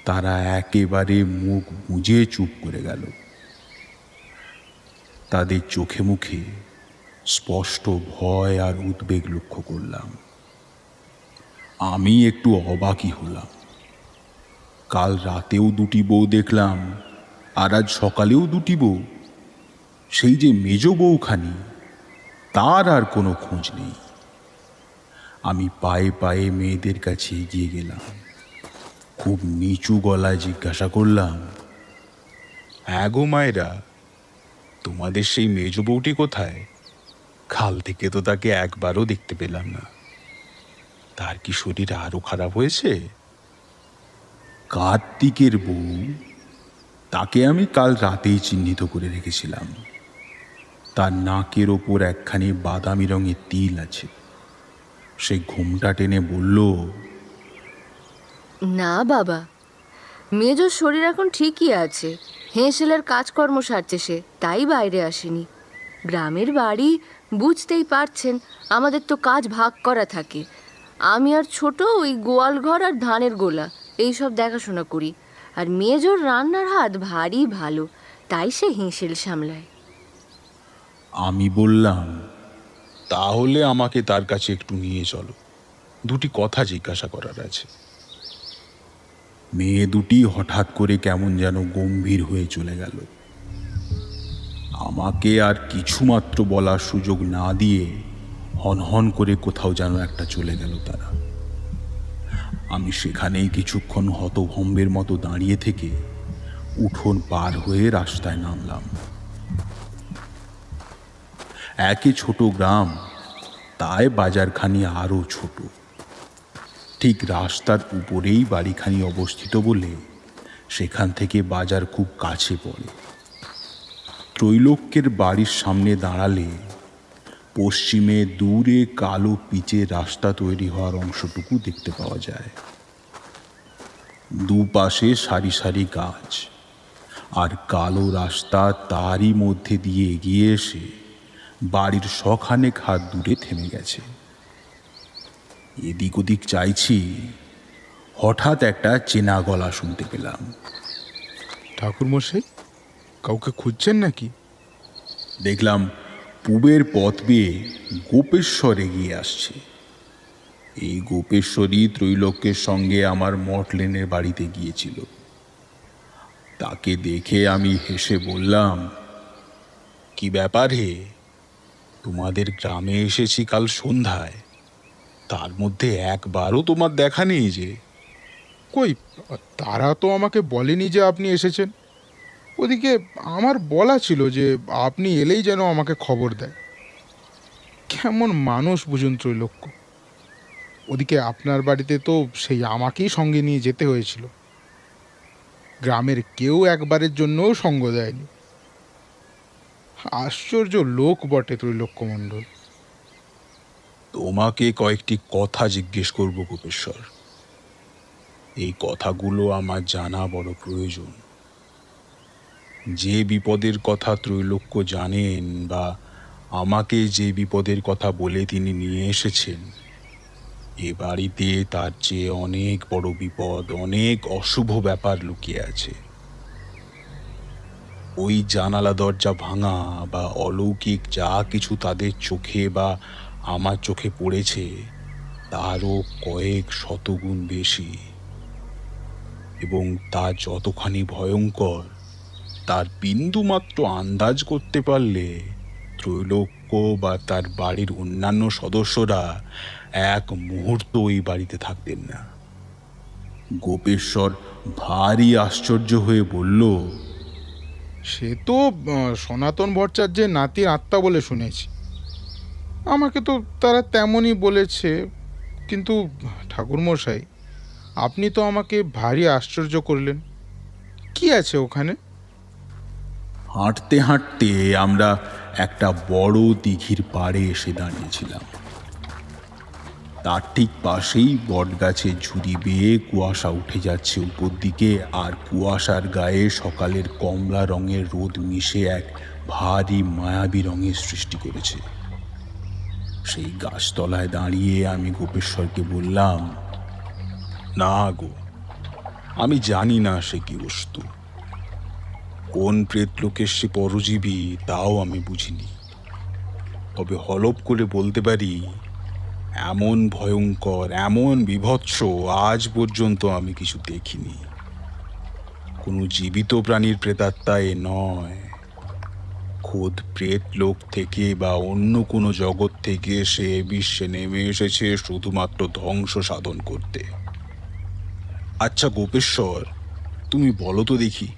তারা একেবারে মুখ বুজে চুপ করে গেল। তাদের চোখে মুখে স্পষ্ট ভয় আর উদ্বেগ লক্ষ্য করলাম। আমি একটু অবাকই হলাম। কাল রাতেও দুটি বউ দেখলাম, আর আজ সকালেও দুটি বউ। সেই যে মেজ বউখানি, তার আর কোনো খোঁজ নেই। আমি পায়ে পায়ে মেয়েদের কাছে এগিয়ে গেলাম। খুব নিচু গলায় জিজ্ঞাসা করলাম, হ্যাঁ গো মায়েরা, তোমাদের সেই মেজ বউটি কোথায়? কাল থেকে তো তাকে একবারও দেখতে পেলাম না। তার কি শরীর আরো খারাপ হয়েছে? কার্তিকের বউ, তাকে আমি কাল রাতেই চিহ্নিত করে রেখেছিলাম। তার নাকের ওপর একখানি বাদামি রঙের তিল আছে। সে ঘুমটা টেনে বলল, না বাবা, মেজোর শরীর এখন ঠিকই আছে। হেঁসেলের কাজকর্ম সারছে সে, তাই বাইরে আসেনি। গ্রামের বাড়ি, বুঝতেই পারছেন, আমাদের তো কাজ ভাগ করা থাকে। আমি আর ছোট ওই গোয়াল ঘর আর ধানের গোলা এইসব দেখাশোনা করি। আর মেজোর রান্নার হাত ভারী ভালো, তাই সে হেঁসেল সামলায়। আমি বললাম, তাহলে আমাকে তার কাছে একটু নিয়ে চলো, দুটি কথা জিজ্ঞাসা করার আছে। মেয়ে দুটি হঠাৎ করে কেমন যেন গম্ভীর হয়ে চলে গেল। আমাকে আর কিছুমাত্র বলার সুযোগ না দিয়ে হনহন করে কোথাও যেন একটা চলে গেল তারা। আমি সেখানেই কিছুক্ষণ হতভম্বের মতো দাঁড়িয়ে থেকে উঠোন পার হয়ে রাস্তায় নামলাম। একে ছোট গ্রাম, তাই বাজারখানি আরো ছোট। ঠিক রাস্তার উপরেই বাড়িখানি অবস্থিত বলে সেখান থেকে বাজার খুব কাছে পড়ে। ত্রৈলোক্যের বাড়ির সামনে দাঁড়ালে পশ্চিমে দূরে কালো পিচের রাস্তা তৈরি হওয়ার অংশটুকু দেখতে পাওয়া যায়। দুপাশে সারি সারি গাছ, আর কালো রাস্তা তারই মধ্যে দিয়ে এগিয়ে এসে বাড়ির শখানেক হাত দূরে থেমে গেছে। এদিক ওদিক চাইছি, হঠাৎ একটা চেনা গলা শুনতে পেলাম। ঠাকুরমশাই, কাউকে খুঁজছেন নাকি? দেখলাম পূবের পথ বেয়ে গোপেশ্বর এগিয়ে আসছে। এই গোপেশ্বরই ত্রৈলোক্যের সঙ্গে আমার মঠলেনের বাড়িতে গিয়েছিল। তাকে দেখে আমি হেসে বললাম, কি ব্যাপার হে, তোমাদের গ্রামে এসেছি কাল সন্ধ্যায়, তার মধ্যে একবারও তোমার দেখা নেই যে। কই, তারা তো আমাকে বলেনি যে আপনি এসেছেন। ওদিকে আমার বলা ছিল যে আপনি এলেই যেন আমাকে খবর দেয়। কেমন মানুষ বুঝুন ত্রৈলোক্য। ওদিকে আপনার বাড়িতে তো সেই আমাকেই সঙ্গে নিয়ে যেতে হয়েছিল। গ্রামের কেউ একবারের জন্যও সঙ্গ দেয়নি। আশ্চর্য লোক বটে ত্রৈলোক্য মণ্ডল। তোমাকে কয়েকটি কথা জিজ্ঞেস করব গোপেশ্বর। এই কথাগুলো আমার জানা বড় প্রয়োজন। যে বিপদের কথা ত্রৈলোক্য জানেন, বা আমাকে যে বিপদের কথা বলে তিনি নিয়ে এসেছেন, এ বাড়িতে তার চেয়ে অনেক বড় বিপদ, অনেক অশুভ ব্যাপার লুকিয়ে আছে। ওই জানালা দরজা ভাঙা বা অলৌকিক যা কিছু তাদের চোখে বা আমার চোখে পড়েছে, তারও কয়েক শতগুণ বেশি। এবং তা যতখানি ভয়ঙ্কর, তার বিন্দুমাত্র আন্দাজ করতে পারলে ত্রৈলোক্য বা তার বাড়ির অন্যান্য সদস্যরা এক মুহূর্ত ওই বাড়িতে থাকতেন না। গোপেশ্বর ভারী আশ্চর্য হয়ে বলল, সে তো সনাতন ভট্টাচার্যের নাতির আত্মা বলে শুনেছি। আমাকে তো তারা তেমনই বলেছে। কিন্তু ঠাকুরমশাই, আপনি তো আমাকে ভারী আশ্চর্য করলেন। কি আছে ওখানে? হাঁটতে হাঁটতে আমরা একটা বড় দিঘির পাড়ে এসে দাঁড়িয়েছিলাম। তার ঠিক পাশেই বটগাছের ঝুড়ি বেয়ে কুয়াশা উঠে যাচ্ছে উপর দিকে, আর কুয়াশার গায়ে সকালের কমলা রঙের রোদ মিশে এক ভারী মায়াবী রঙের সৃষ্টি করেছে। সেই গাছতলায় দাঁড়িয়ে আমি গোপেশ্বরকে বললাম, না গো, আমি জানি না সে কি বস্তু, কোন প্রেতলোকের সে পরজীবী তাও আমি বুঝিনি। তবে হলপ করে বলতে পারি, এমন ভয়ঙ্কর, এমন বীভৎস আজ পর্যন্ত আমি কিছু দেখিনি। কোনো জীবিত প্রাণীর প্রেতাত্মা এ নয়, খোদ প্রেত লোক থেকে বা অন্য কোনো জগৎ থেকে সে বিশ্বে নেমে এসেছে শুধুমাত্র ধ্বংস সাধন করতে। আচ্ছা গোপেশ্বর, তুমি বলো তো দেখি,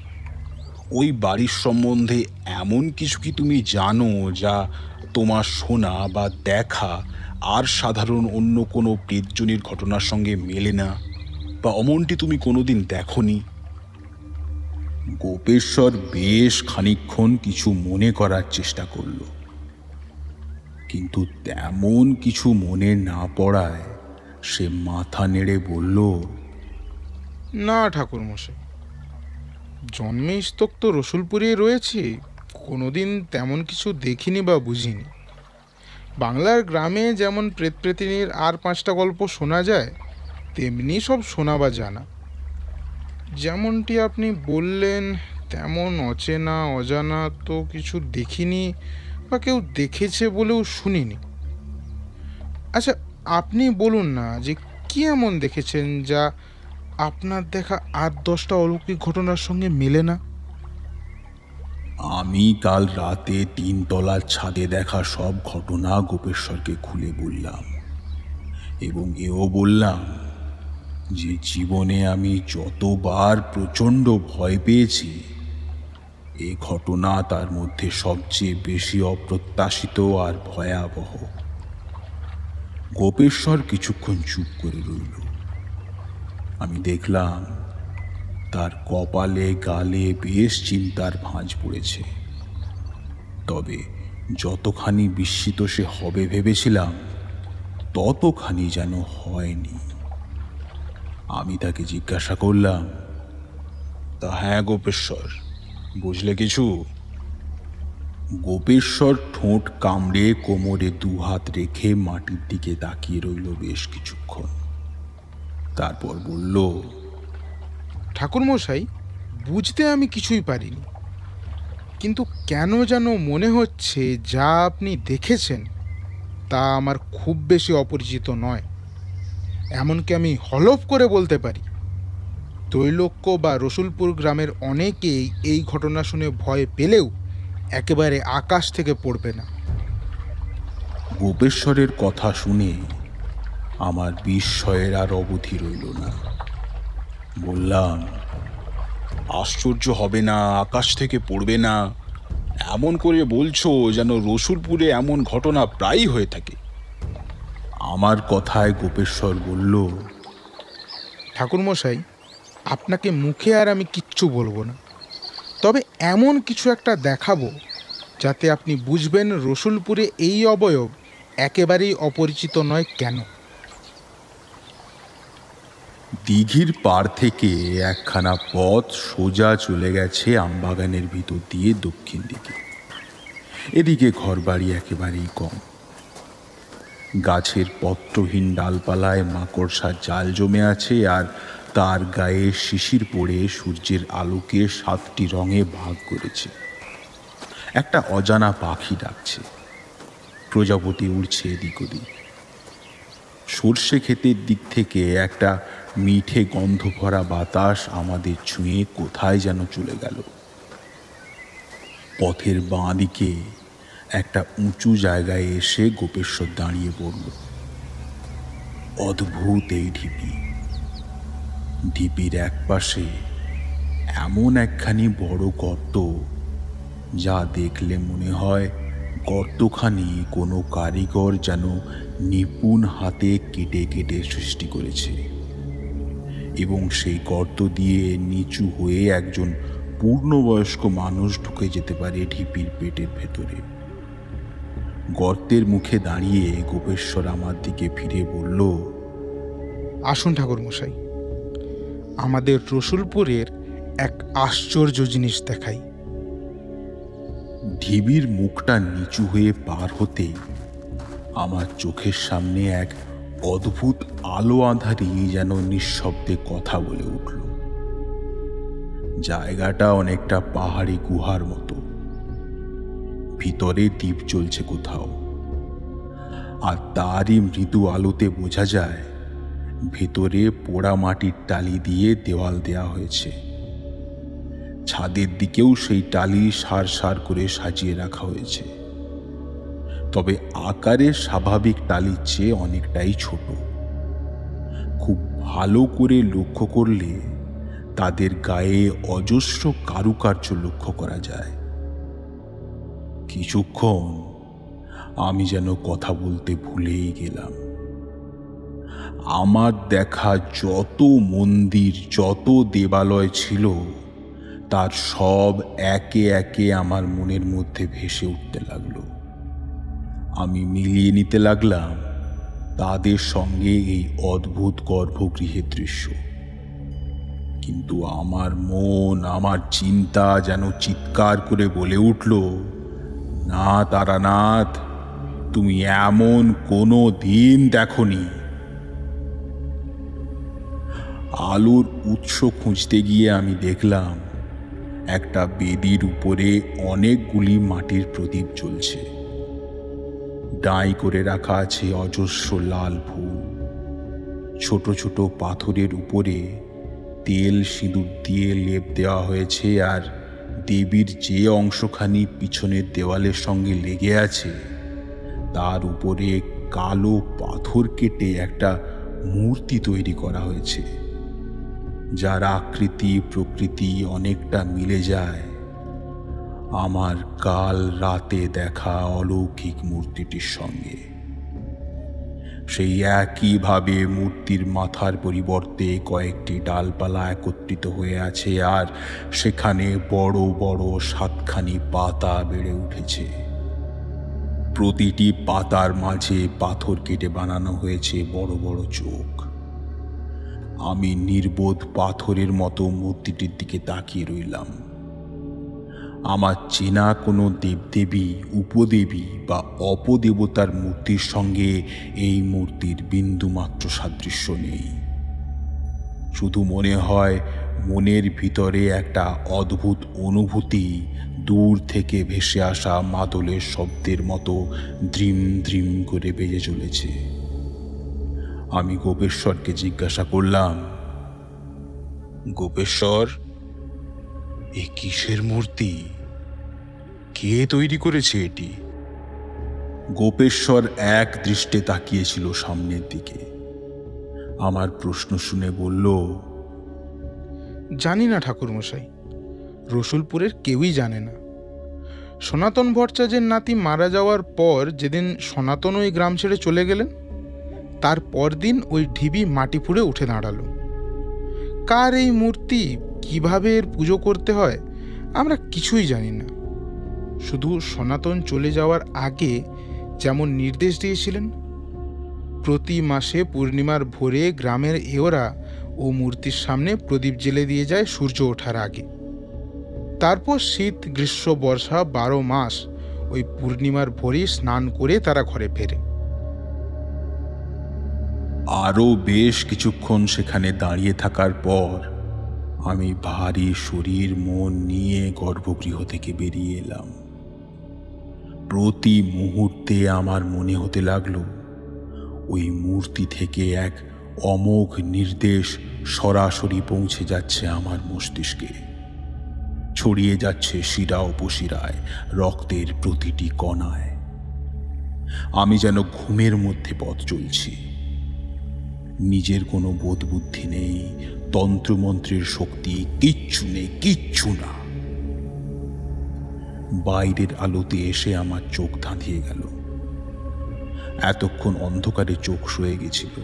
ওই বাড়ির সম্বন্ধে এমন কিছু কি তুমি জানো যা তোমার শোনা বা দেখা আর সাধারণ অন্য কোনো প্রেতজনির ঘটনার সঙ্গে মেলে না, বা অমনটি তুমি কোনোদিন দেখনি? গোপেশ্বর বেশ খানিকক্ষণ কিছু মনে করার চেষ্টা করল, কিন্তু তেমন কিছু মনে না পড়ায় সে মাথা নেড়ে বলল, না ঠাকুরমশাই, জন্মে ইস্তক তো রসুলপুরে রয়েছি, কোনোদিন তেমন কিছু দেখিনি বা বুঝিনি। বাংলার গ্রামে যেমন প্রেতপ্রেতিনীর আর 5টা গল্প শোনা যায়, তেমনি সব শোনা বা জানা। যেমনটি আপনি বললেন তেমন অচেনা অজানা তো কিছু দেখিনি বা কেউ দেখেছে বলেও শুনিনি। আচ্ছা, আপনি বলুন না যে কি এমন দেখেছেন যা আপনার দেখা 8-10টা অলৌকিক ঘটনার সঙ্গে মেলে না। আমি কাল রাতে 3 তলার ছাদে দেখা সব ঘটনা গোপেশ্বরকে খুলে বললাম, এবং এও বললাম যে জীবনে আমি যতবার প্রচণ্ড ভয় পেয়েছি, এ ঘটনা তার মধ্যে সবচেয়ে বেশি অপ্রত্যাশিত আর ভয়াবহ। গোপেশ্বর কিছুক্ষণ চুপ করে রইল। আমি দেখলাম তার কপালে গালে বেশ চিন্তার ভাঁজ পড়েছে। তবে যতখানি বিস্মিত সে হবে ভেবেছিলাম, ততখানি যেন হয়নি। আমি তাকে জিজ্ঞাসা করলাম, তা হ্যাঁ গোপেশ্বর, বুঝলে কিছু? গোপেশ্বর ঠোঁট কামড়ে কোমরে 2 হাত রেখে মাটির দিকে তাকিয়ে রইল বেশ কিছুক্ষণ। তারপর বলল, ঠাকুরমশাই, বুঝতে আমি কিছুই পারিনি, কিন্তু কেন যেন মনে হচ্ছে যা আপনি দেখেছেন তা আমার খুব বেশি অপরিচিত নয়। এমনকি আমি হলফ করে বলতে পারি, ত্রৈলোক্য বা রসুলপুর গ্রামের অনেকেই এই ঘটনা শুনে ভয় পেলেও একেবারে আকাশ থেকে পড়বে না। গোপেশ্বরের কথা শুনে আমার বিস্ময়ের আর অবধি রইল না। বললাম, আশ্চর্য হবে না, আকাশ থেকে পড়বে না এমন করে বলছো যেন রসুলপুরে এমন ঘটনা প্রায়ই হয়ে থাকে। আমার কথায় গোপেশ্বর বলল, ঠাকুরমশাই, আপনাকে মুখে আর আমি কিচ্ছু বলবো না, তবে এমন কিছু একটা দেখাবো যাতে আপনি বুঝবেন রসুলপুরে এই অবয়ব একেবারেই অপরিচিত নয় কেন। দিঘির পাড় থেকে একখানা পথ সোজা চলে গেছে আমবাগানের ভিতর দিয়ে দক্ষিণ দিকে। এদিকে ঘরবাড়ি একেবারেই কম। গাছের পত্রহীন ডালপালায় মাকড়সার জাল জমে আছে, আর তার গায়ে শিশির পড়ে সূর্যের আলোকে 7টি রঙে ভাগ করেছে। একটা অজানা পাখি ডাকছে, প্রজাপতি উড়ছে এদিক ওদিক। সর্ষে ক্ষেতের দিক থেকে একটা মিঠে গন্ধ ভরা বাতাস আমাদের ছুঁয়ে কোথায় যেন চলে গেল। পথের বাঁ দিকে একটা উঁচু জায়গায় এসে গোপেশ্বর দাঁড়িয়ে পড়ল। অদ্ভুত এই ঢিপি। ঢিপির একপাশে এমন একখানি বড় গর্ত, যা দেখলে মনে হয় গর্তখানি কোনো কারিগর যেন নিপুণ হাতে কেটে কেটে সৃষ্টি করেছে, এবং সেই গর্ত দিয়ে নিচু হয়ে একজন পূর্ণবয়স্ক মানুষ ঢুকে যেতে পারে ঢিপির পেটের ভেতরে। গর্তের মুখে দাঁড়িয়ে গোপেশ্বর আমার দিকে ফিরে বলল, আসুন ঠাকুরমশাই, আমাদের রসুলপুরের এক আশ্চর্য জিনিস দেখাই। ঢিবির মুখটা নিচু হয়ে পার হতেই আমার চোখের সামনে এক অদ্ভুত আলো আঁধারি যেন নিঃশব্দে কথা বলে উঠল। জায়গাটা অনেকটা পাহাড়ি গুহার মতো, ভিতরে দ্বীপ জ্বলছে কোথাও, আর তারই মৃদু আলোতে বোঝা যায় ভেতরে পোড়া মাটির টালি দিয়ে দেওয়াল দেয়া হয়েছে। ছাদের দিকেও সেই টালি সার সার করে সাজিয়ে রাখা হয়েছে, তবে আকারে স্বাভাবিক টালির চেয়ে অনেকটাই ছোট। খুব ভালো করে লক্ষ্য করলে তাদের গায়ে অজস্র কারুকার্য লক্ষ্য করা যায়। কিছুক্ষণ আমি যেন কথা বলতে ভুলেই গেলাম। আমার দেখা যত মন্দির, যত দেবালয় ছিল, তার সব একে একে আমার মনের মধ্যে ভেসে উঠতে লাগলো। আমি মিলিয়ে নিতে লাগলাম তাদের সঙ্গে এই অদ্ভুত গর্ভগৃহের দৃশ্য। কিন্তু আমার মন, আমার চিন্তা যেন চিৎকার করে বলে উঠল, না তারানাথ, তুমি এমন কোনো দিন দেখনি। আলোর উৎস খুঁজতে গিয়ে আমি দেখলাম একটা বেদির উপরে অনেকগুলি মাটির প্রদীপ জ্বলছে। ডাই করে রাখা আছে অজস্র লাল ফুল। ছোট ছোট পাথরের উপরে তেল সিঁদুর দিয়ে লেপ দেওয়া হয়েছে, আর দেবীর যে অংশখানি পিছনের দেওয়ালের সঙ্গে লেগে আছে তার উপরে কালো পাথর কেটে একটা মূর্তি তৈরি করা হয়েছে, যার আকৃতি প্রকৃতি অনেকটা মিলে যায় আমার কাল রাতে দেখা অলৌকিক মূর্তিটির সঙ্গে। সেই একইভাবে মূর্তির মাথার পরিবর্তে কয়েকটি ডালপালা একত্রিত হয়ে আছে, আর সেখানে বড় বড় 7খানি পাতা বেড়ে উঠেছে। প্রতিটি পাতার মাঝে পাথর কেটে বানানো হয়েছে বড় বড় চোখ। আমি নির্বোধ পাথরের মতো মূর্তিটির দিকে তাকিয়ে রইলাম। আমার চেনা কোনো দেবদেবী, উপদেবী বা অপদেবতার মূর্তির সঙ্গে এই মূর্তির বিন্দুমাত্র সাদৃশ্য নেই। শুধু মনে হয় মনের ভিতরে একটা অদ্ভুত অনুভূতি দূর থেকে ভেসে আসা মাদলের শব্দের মতো দ্রিম দ্রিম করে বেজে চলেছে। আমি গোপেশ্বরকে জিজ্ঞাসা করলাম, গোপেশ্বর, এ কিসের মূর্তি? কে তৈরি করেছে এটি? গোপেশ্বর এক দৃষ্টে তাকিয়েছিল সামনের দিকে। আমার প্রশ্ন শুনে বলল, জানি না ঠাকুরমশাই, রসুলপুরের কেউই জানে না। সনাতন ভট্টাচার্যের নাতি মারা যাওয়ার পর যেদিন সনাতন ওই গ্রাম ছেড়ে চলে গেলেন, তার পরদিন ওই ঢিবি মাটি ফুঁড়ে উঠে দাঁড়ালো। কার এই মূর্তি, কিভাবে এর পুজো করতে হয়, আমরা কিছুই জানি না। শুধু সনাতন চলে যাওয়ার আগে যেমন নির্দেশ দিয়েছিলেন, প্রতি মাসে পূর্ণিমার ভোরে গ্রামের এওরা ও মূর্তির সামনে প্রদীপ জ্বেলে দিয়ে যায় সূর্য ওঠার আগে। তারপর শীত, গ্রীষ্ম, বর্ষা 12 মাস ওই পূর্ণিমার ভোরেই স্নান করে তারা ঘরে ফেরে। আরও বেশ কিছুক্ষণ সেখানে দাঁড়িয়ে থাকার পর আমি ভারী শরীর মন নিয়ে গর্ভগৃহ থেকে বেরিয়ে এলাম। প্রতি মুহূর্তে আমার মনে হতে লাগলো ওই মূর্তি থেকে এক অমোঘ নির্দেশ সরাসরি পৌঁছে যাচ্ছে আমার মস্তিষ্কে, ছড়িয়ে যাচ্ছে শিরা উপশিরায়, রক্তের প্রতিটি কণায়। আমি যেন ঘুমের মধ্যে পথ চলছি। নিজের কোনো বোধ বুদ্ধি নেই, তন্ত্রমন্ত্রের শক্তি কিচ্ছু নেই, কিচ্ছু না। বাইরের আলোতে এসে আমার চোখ ধাঁধিয়ে গেল। এতক্ষণ অন্ধকারে চোখ শুয়ে গেছিল।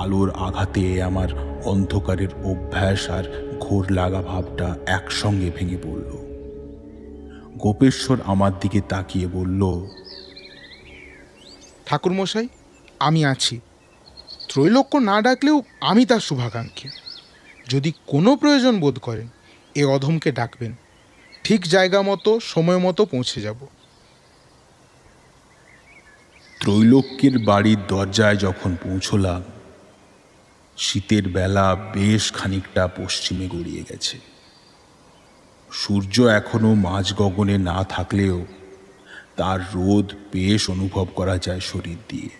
আলোর আঘাতে আমার অন্ধকারের অভ্যাস আর ঘোর লাগা ভাবটা একসঙ্গে ভেঙে পড়ল। গোপেশ্বর আমার দিকে তাকিয়ে বলল, ঠাকুরমশাই, আমি আছি। ত্রৈলোক্য না ডাকলেও আমি তার শুভাকাঙ্ক্ষী। যদি কোনো প্রয়োজন বোধ করেন এ অধমকে ডাকবেন, ঠিক জায়গা মতো সময় মতো পৌঁছে যাব। ত্রৈলোক্যের বাড়ির দরজায় যখন পৌঁছলাম, শীতের বেলা বেশ খানিকটা পশ্চিমে গড়িয়ে গেছে। সূর্য এখনো মাঝ গগনে না থাকলেও তার রোদ বেশ অনুভব করা যায় শরীর দিয়ে।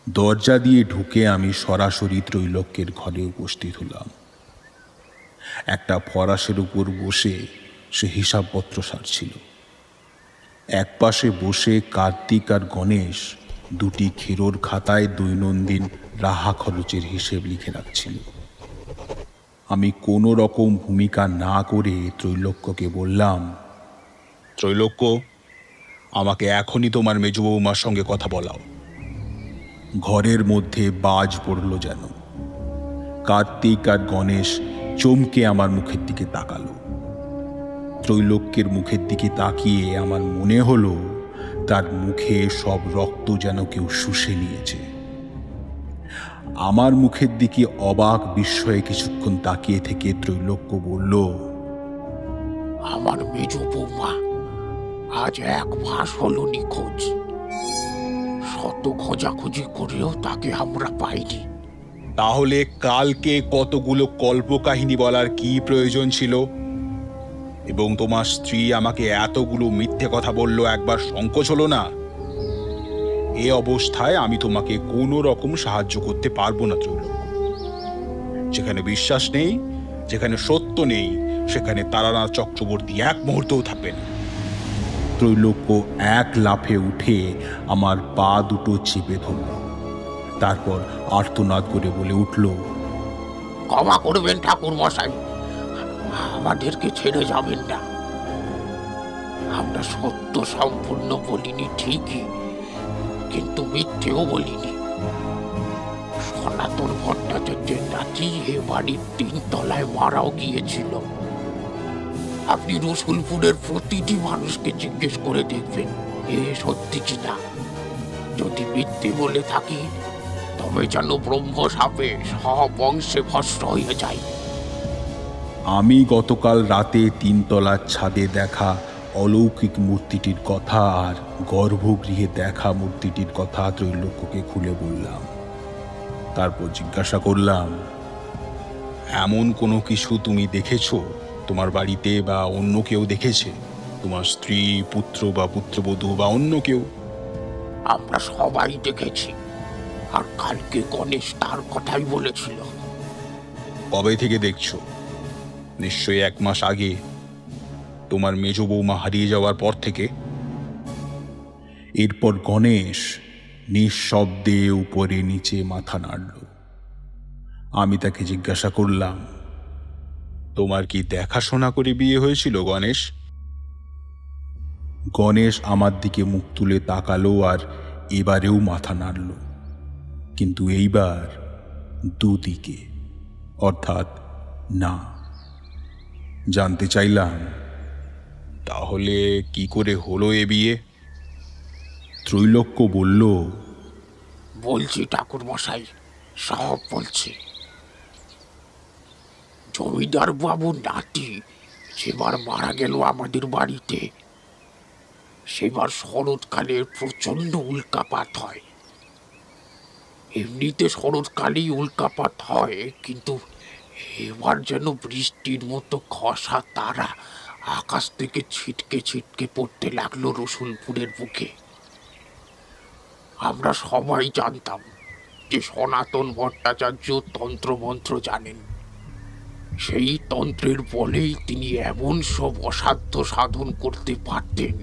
দরজা দিয়ে ঢুকে আমি সরাসরি ত্রৈলোক্যের ঘরে উপস্থিত হলাম। একটা ফরাসের উপর বসে সে হিসাবপত্র সারছিল। একপাশে বসে কার্তিক আর গণেশ দুটি খেরোর খাতায় দৈনন্দিন রাহা খরচের হিসেব লিখে রাখছিল। আমি কোনো রকম ভূমিকা না করে ত্রৈলোক্যকে বললাম, ত্রৈলোক্য, আমাকে এখনই তোমার মেজ বৌমার সঙ্গে কথা বলাও। ঘরের মধ্যে বাজ পড়ল যেন। কার্তিক আর গণেশ চমকে আমার মুখের দিকে তাকালো। ত্রৈলোক্যের মুখের দিকে তাকিয়ে আমার মনে হলো তার মুখে সব রক্ত যেন কেউ শুষে নিয়েছে। আমার মুখের দিকে অবাক বিস্ময়ে কিছুক্ষণ তাকিয়ে থেকে ত্রৈলোক্য বলল, আমার মেজ বৌমা আজ 1 মাস হলো নিখোঁজ। শত খোঁজাখুঁজি করেও তাকে আমরা পাইনি। তাহলে কালকে কতগুলো কল্পকাহিনী বলার কি প্রয়োজন ছিল? এবং তোমার স্ত্রী আমাকে এতগুলো মিথ্যে কথা বলল, একবার সংকোচ হলো না? এ অবস্থায় আমি তোমাকে কোনো রকম সাহায্য করতে পারবো না ত্রৈলোক্য। যেখানে বিশ্বাস নেই, যেখানে সত্য নেই, সেখানে তারানাথ চক্রবর্তী এক মুহূর্তও থাকবেন। ত্রৈলোক্য এক লাফে উঠে আমার পা দুটো চেপে ধরল। তারপর আর্তনাদ করে বলে উঠল, ক্ষমা করবেন ঠাকুর মশাই, আমাদেরকে ছেড়ে যাবেন না। আমরা সত্য সম্পূর্ণ বলিনি ঠিকই, কিন্তু মিথ্যেও বলিনি। সনাতন ভট্টাচার্যের নাতি এ বাড়ির 3 তলায় মারাও গিয়েছিল। আপনি রসুলপুরের প্রতিটি মানুষকে জিজ্ঞেস করে দেখবেন এ সত্যি কিনা। যদি মিথ্যে বলে থাকি তবে যেন ব্রহ্ম সাপে সব বংশে ভস্ম হয়ে যায়। আমি গতকাল রাতে 3 তলার ছাদে দেখা অলৌকিক মূর্তিটির কথা আর গর্ভগৃহে দেখা মূর্তিটির কথা ত্রৈলোক্যকে খুলে বললাম। তারপর জিজ্ঞাসা করলাম, এমন কোনো কিছু তুমি দেখেছো তোমার বাড়িতে, বা অন্য কেউ দেখেছে? তোমার স্ত্রী, পুত্র বা পুত্রবধূ বা অন্য কেউ? আমরা সবাই দেখেছি, আর কালকে গণেশ তার কথাই বলেছিল। কবে থেকে দেখছো? নিশ্চয়ই 1 মাস আগে, তোমার মেজ বৌমা হারিয়ে যাওয়ার পর থেকে। এরপর গণেশ নিঃশব্দে উপরে নিচে মাথা নাড়ল। আমি তাকে জিজ্ঞাসা করলাম, তোমার কি দেখাশোনা করে বিয়ে হয়েছিল গণেশ? গণেশ আমার দিকে মুখ তুলে তাকালো আর এবারেও মাথা নাড়ল, কিন্তু এইবার দুদিকে, অর্থাৎ না। জানতে চাইলাম, তাহলে কি করে হলো এ বিয়ে? ত্রৈলোক্য বলল, বলছি ঠাকুর মশাই, সব বলছি। জমিদার বাবুর নাতি সেবার মারা গেল আমাদের বাড়িতে। সেবার শরৎকালে প্রচন্ড উল্কাপাত হয়। এমনিতে শরৎকালেই উল্কাপাত হয়, কিন্তু এবার যেন বৃষ্টির মতো খসা তারা আকাশ থেকে ছিটকে ছিটকে পড়তে লাগলো রসুলপুরের বুকে। আমরা সবাই জানতাম যে সনাতন ভট্টাচার্য তন্ত্রমন্ত্র জানেন। সেই তন্ত্রের বলেই তিনি এমন সব অসাধ্য সাধন করতে পারতেন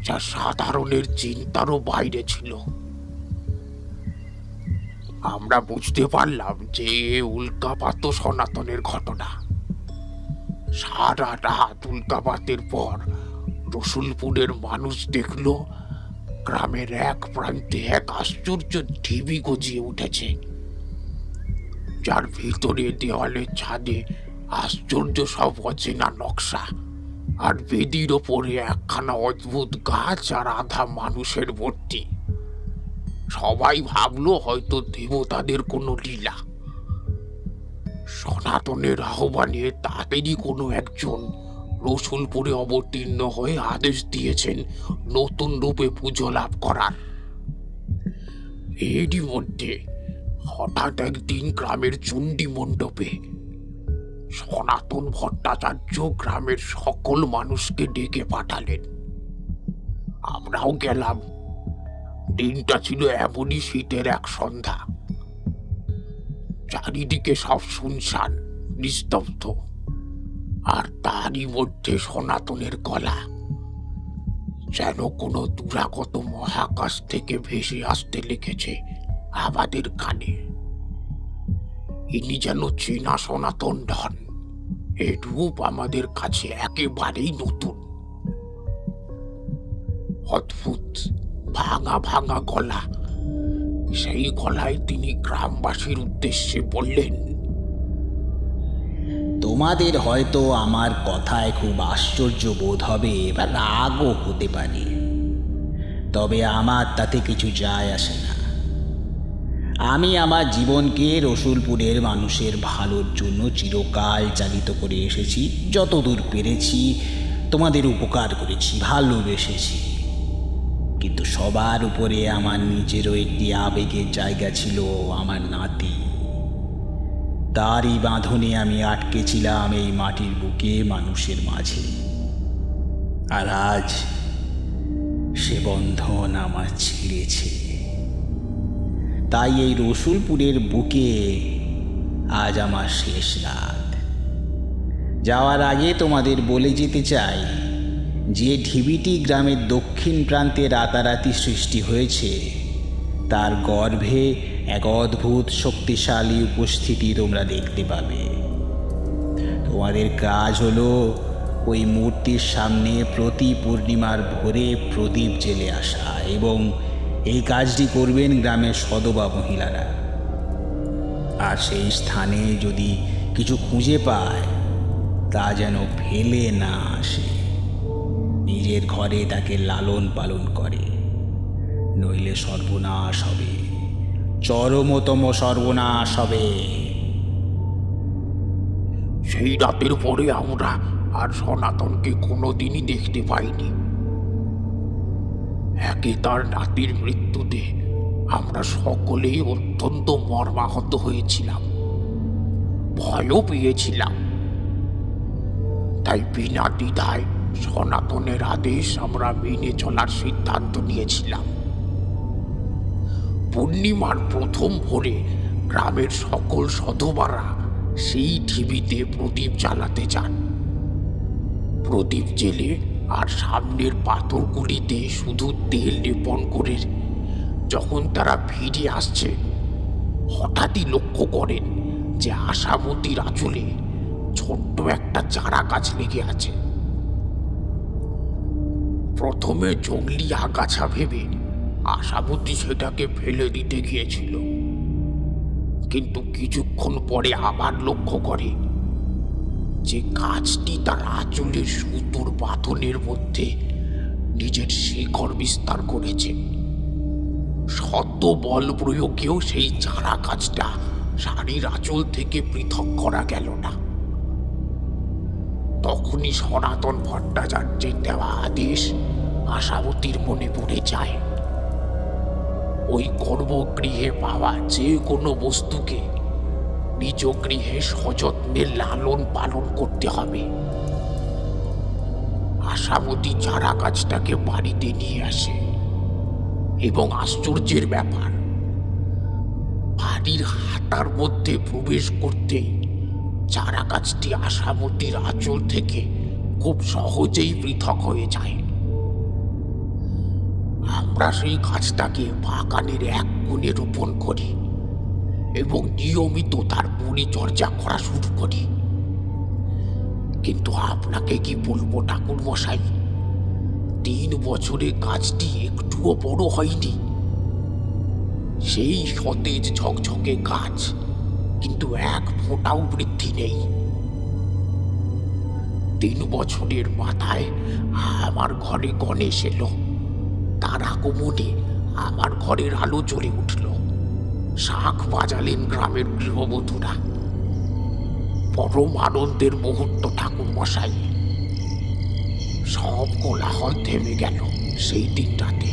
যা সাধারণের চিন্তারও বাইরে ছিল। আমরা বুঝতে পারলাম যে উল্কাপাত সনাতনের ঘটনা। সারা রাত উল্কাপাতের পর রসুলপুরের মানুষ দেখল গ্রামের এক প্রান্তে এক আশ্চর্য ঢিবি গজিয়ে উঠেছে, যার ভিতরে দেওয়ালের ছাদে আশ্চর্য সব অচেনা নকশা আর বেদির ওপরে একখানা অদ্ভুত গাছ আর আধা মানুষের মূর্তি। সবাই ভাবলো হয়তো দেবতাদের কোনো লীলা। সনাতনের আহ্বানে তাদেরই কোনো একজন রসুলপুরে অবতীর্ণ হয়ে আদেশ দিয়েছেন নতুন রূপে পুজো লাভ করার। এরই মধ্যে হঠাৎ একদিন গ্রামের চণ্ডী মণ্ডপে সনাতন ভট্টাচার্য গ্রামের সকল মানুষকে ডেকে পাঠালেন। আমরাও গেলাম। দিনটা ছিল এমনই শীতের এক সন্ধ্যা। চারিদিকে সব শুনশান, নিস্তব্ধ, আর তারই মধ্যে সনাতনের গলা যেন কোনো দূরাগত মহাকাশ থেকে ভেসে আসতে লেগেছে আমাদের কানে। ইনি যেন চীনা সনাতন নন, এ রূপ আমাদের কাছে একেবারেই নতুন। অদ্ভুত ভাঙা ভাঙা গলা, সেই গলায় তিনি গ্রামবাসীর উদ্দেশ্যে বললেন, তোমাদের হয়তো আমার কথায় খুব আশ্চর্য বোধ হবে বা রাগও হতে পারে, তবে আমার তাতে কিছু যায় আসে না। আমি আমার জীবনকে রসুলপুরের মানুষের ভালোর জন্য চিরকাল চালিত করে এসেছি। যতদূর পেরেছি তোমাদের উপকার করেছি, ভালোবেসেছি। কিন্তু সবার উপরে আমার নিজেরও একটি আবেগের জায়গা ছিল, আমার নাতি। তারই বাঁধনে আমি আটকে ছিলাম এই মাটির বুকে, মানুষের মাঝে। আর আজ সে বন্ধন আমার ছিঁড়েছে। তাই এই রসুলপুরের বুকে আজ আমার শেষ রাত। যাওয়ার আগে তোমাদের বলে যেতে চাই, যে ঢিবিটি গ্রামের দক্ষিণ প্রান্তে রাতারাতি সৃষ্টি হয়েছে, তার গর্ভে এক অদ্ভুত শক্তিশালী উপস্থিতি তোমরা দেখতে পাবে। তোমাদের কাজ হলো ওই মূর্তির সামনে প্রতি পূর্ণিমার ভোরে প্রদীপ জেলে আসা, এবং এই কাজটি করবেন গ্রামের সধবা মহিলারা। আর সেই স্থানে যদি কিছু খুঁজে পায়, তা যেন ফেলে না আসে, নিজের ঘরে তাকে লালন পালন করে, নইলে সর্বনাশ হবে, চরমতম সর্বনাশ হবে। সেই রাতের পরে আমরা আর সনাতনকে কোনোদিনই দেখতে পাইনি। একে তার নাতির মৃত্যুতে আমরা সকলেই অত্যন্ত মর্মাহত হয়েছিলাম, ভয়ও পেয়েছিলাম। তাই বিনা দ্বিধায় সনাতনের আদেশ আমরা মেনে চলার সিদ্ধান্ত নিয়েছিলাম। পূর্ণিমার প্রথম ভোরে গ্রামের সকল সধবারা সেই ঢিবিতে প্রদীপ জ্বালাতে যান। প্রদীপ জেলে আর সামনের পাথরগুলিতে শুধু তেল লেপন করে যখন তারা ফিরে আসছে, হঠাৎই লক্ষ্য করেন যে আশাবতীর আঁচলে ছোট্ট একটা চারা গাছ লেগে আছে। প্রথমে জঙ্গলি আগাছা ভেবে আশাবতী সেটাকে ফেলে দিতে গিয়েছিল, কিন্তু কিছুক্ষণ পরে আবার লক্ষ্য করে যে গাছটি তার আঁচলের সুতোর বাঁধনের মধ্যে নিজের শিকড় বিস্তার করেছে। শত বল প্রয়োগেও সেই চারা গাছটা শাড়ির আঁচল থেকে পৃথক করা গেল না। তখনই সনাতন ভট্টাচার্যের দেওয়া আদেশ আশাবতীর মনে পড়ে যায়। ওই গর্ভগৃহে পাওয়া যে কোনো বস্তুকে নিজ গৃহে সযত্নে লালন পালন করতে হবে। আশাবতী চারা গাছটাকে বাড়িতে নিয়ে আসে, এবং আশ্চর্যের ব্যাপার, বাড়ির হাতার মধ্যে প্রবেশ করতেই চারা গাছটি আশাবতীর আঁচল থেকে খুব সহজেই পৃথক হয়ে যায়। আমরা সেই গাছটাকে বাগানের এক কোণে রোপণ করি এবং নিয়মিত তার পরিচর্যা করা শুরু করি। কিন্তু আপনাকে কি বলবো ঠাকুর মশাই, 3 বছরে গাছটি একটুও বড় হয়নি। সেই সতেজ ঝকঝকে গাছ, কিন্তু এক ফোঁটাও বৃদ্ধি নেই। 3 বছরের মাথায় আমার ঘরে গণেশ এলো। তার আগমনে আমার ঘরের আলো জ্বলে উঠল। শাঁখ বাজালেন গ্রামের গৃহবধূরা। পরম আনন্দের মুহূর্ত ঠাকুর মশাই। সব কোলাহল থেমে গেল সেই দিনটাতে।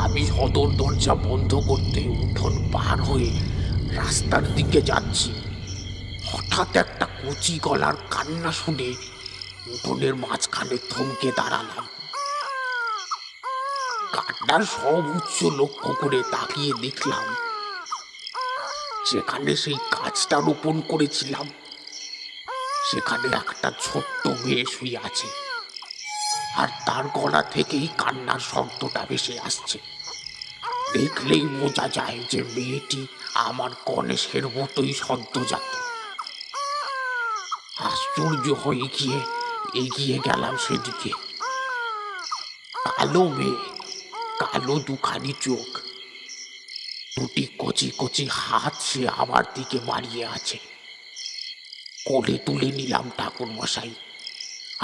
আমি সদর দরজা বন্ধ করতে উঠোন পার হয়ে রাস্তার দিকে যাচ্ছি। হঠাৎ একটা কচি গলার কান্না শুনে উঠোনের মাঝখানে থমকে দাঁড়ালাম। কান্নার সব উচ্চ লক্ষ্য করে তাকিয়ে দেখলাম, যেখানে সেই গাছটা রোপণ করেছিলাম সেখানে একটা ছোট্ট মেয়ে শুয়ে আছে, আর তার গলা থেকেই কান্নার শব্দটা ভেসে আসছে। দেখলেই বোঝা যায় যে মেয়েটি আমার গণেশের মতোই সদ্যজাত। আশ্চর্য হয়ে গিয়ে এগিয়ে গেলাম সেদিকে। কালো মেয়ে, কালো দুখানি চোখ, দুটি কচি কচি হাত সে আমার দিকে বাড়িয়ে আছে। কোলে তুলে নিলাম ঠাকুর মশাই।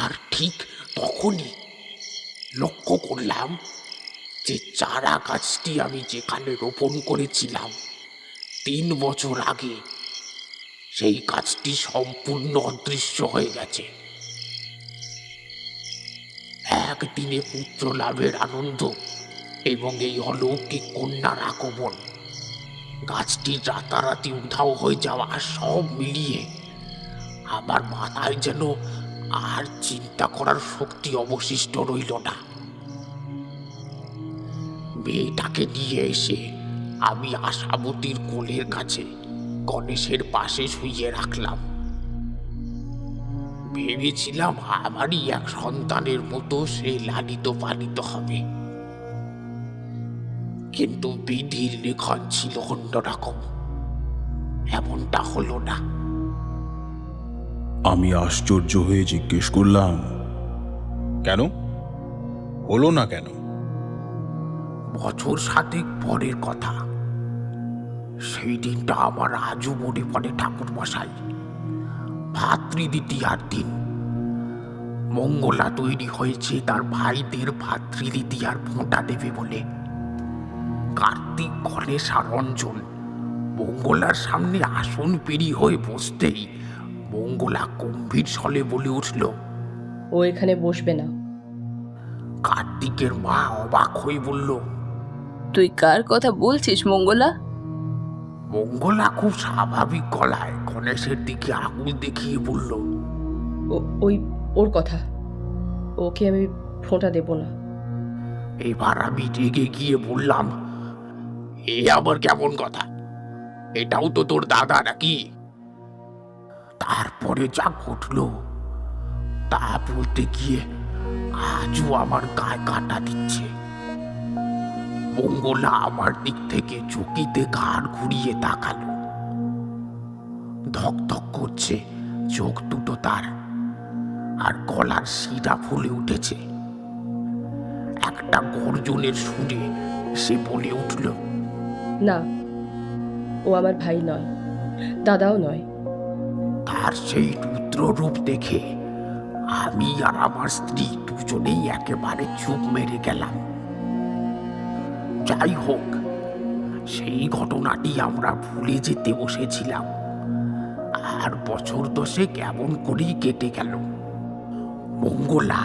আর ঠিক তখনই লক্ষ্য করলাম যে চারা গাছটি আমি যেখানে রোপণ করেছিলাম 3 বছর আগে, সেই গাছটি সম্পূর্ণ অদৃশ্য হয়ে গেছে। একদিনে পুত্র লাভের আনন্দ এবং এই অলৌকিক কন্যার আগমন, গাছটির রাতারাতি উধাও হয়ে যাওয়া, সব মিলিয়ে আমার মাথায় যেন আর চিন্তা করার শক্তি অবশিষ্ট রইল না। মেয়েটাকে নিয়ে এসে আমি আশাবতীর কোলের কাছে গণেশের পাশে শুইয়ে রাখলাম। ভেবেছিলাম আমারই এক সন্তানের মতো সে লালিত পালিত হবে, কিন্তু বিধির লেখন ছিল অন্যরকম। এমনটা হলো না। আমি আশ্চর্য হয়ে জিজ্ঞেস করলাম, কেন হলো না কেন? বছর 7 পরের কথা। সেই দিনটা আমার আজও মনে পড়ে ঠাকুর মশাই। ভাতৃদ্বিতীয়ার দিন। মঙ্গলা তৈরি হয়েছে তার ভাইদের ভাতৃদ্বিতীয়ার ফোঁটা দেবে বলে। কার্তিক, গণেশ আর রঞ্জন মঙ্গলার সামনে আসন পেরিয়ে হয়ে বসতেই মঙ্গলা গম্ভীর স্বরে বলে উঠল, ও এখানে বসবে না। কার্তিকের মা অবাক হয়ে বলল, তুই কার কথা বলছিস মঙ্গলা? মঙ্গলা খুব স্বাভাবিক গলায় গণেশের দিকে আঙুল দেখিয়ে বলল, ওই ওর কথা। ওকে আমি ফোঁটা দেব না। এবার আমি রেগে গিয়ে বললাম, এ আবার কেমন কথা? এটাও তো তোর দাদা নাকি? তারপরে যা ঘটল তা বলতে গিয়ে আজও আমার গায়ে কাঁটা দিচ্ছে। মঙ্গলা আমার দিক থেকে চকিতে ঘাড় ঘুরিয়ে তাকালো। ধক ধক করছে চোখ দুটো তার, আর গলার শিরা ফুলে উঠেছে। একটা গর্জনের সুরে সে বলে উঠল, না, ও আমার ভাই নয়, দাদাও নয়। তার সেই রুদ্র রূপ দেখে আমি আর আমার স্ত্রী দুজনেই একেবারে চুপ মেরে গেলাম। যাই হোক, সেই ঘটনাটি আমরা ভুলে যেতে বসেছিলাম, আর বছর 10 কেমন করেই কেটে গেল। মঙ্গলা,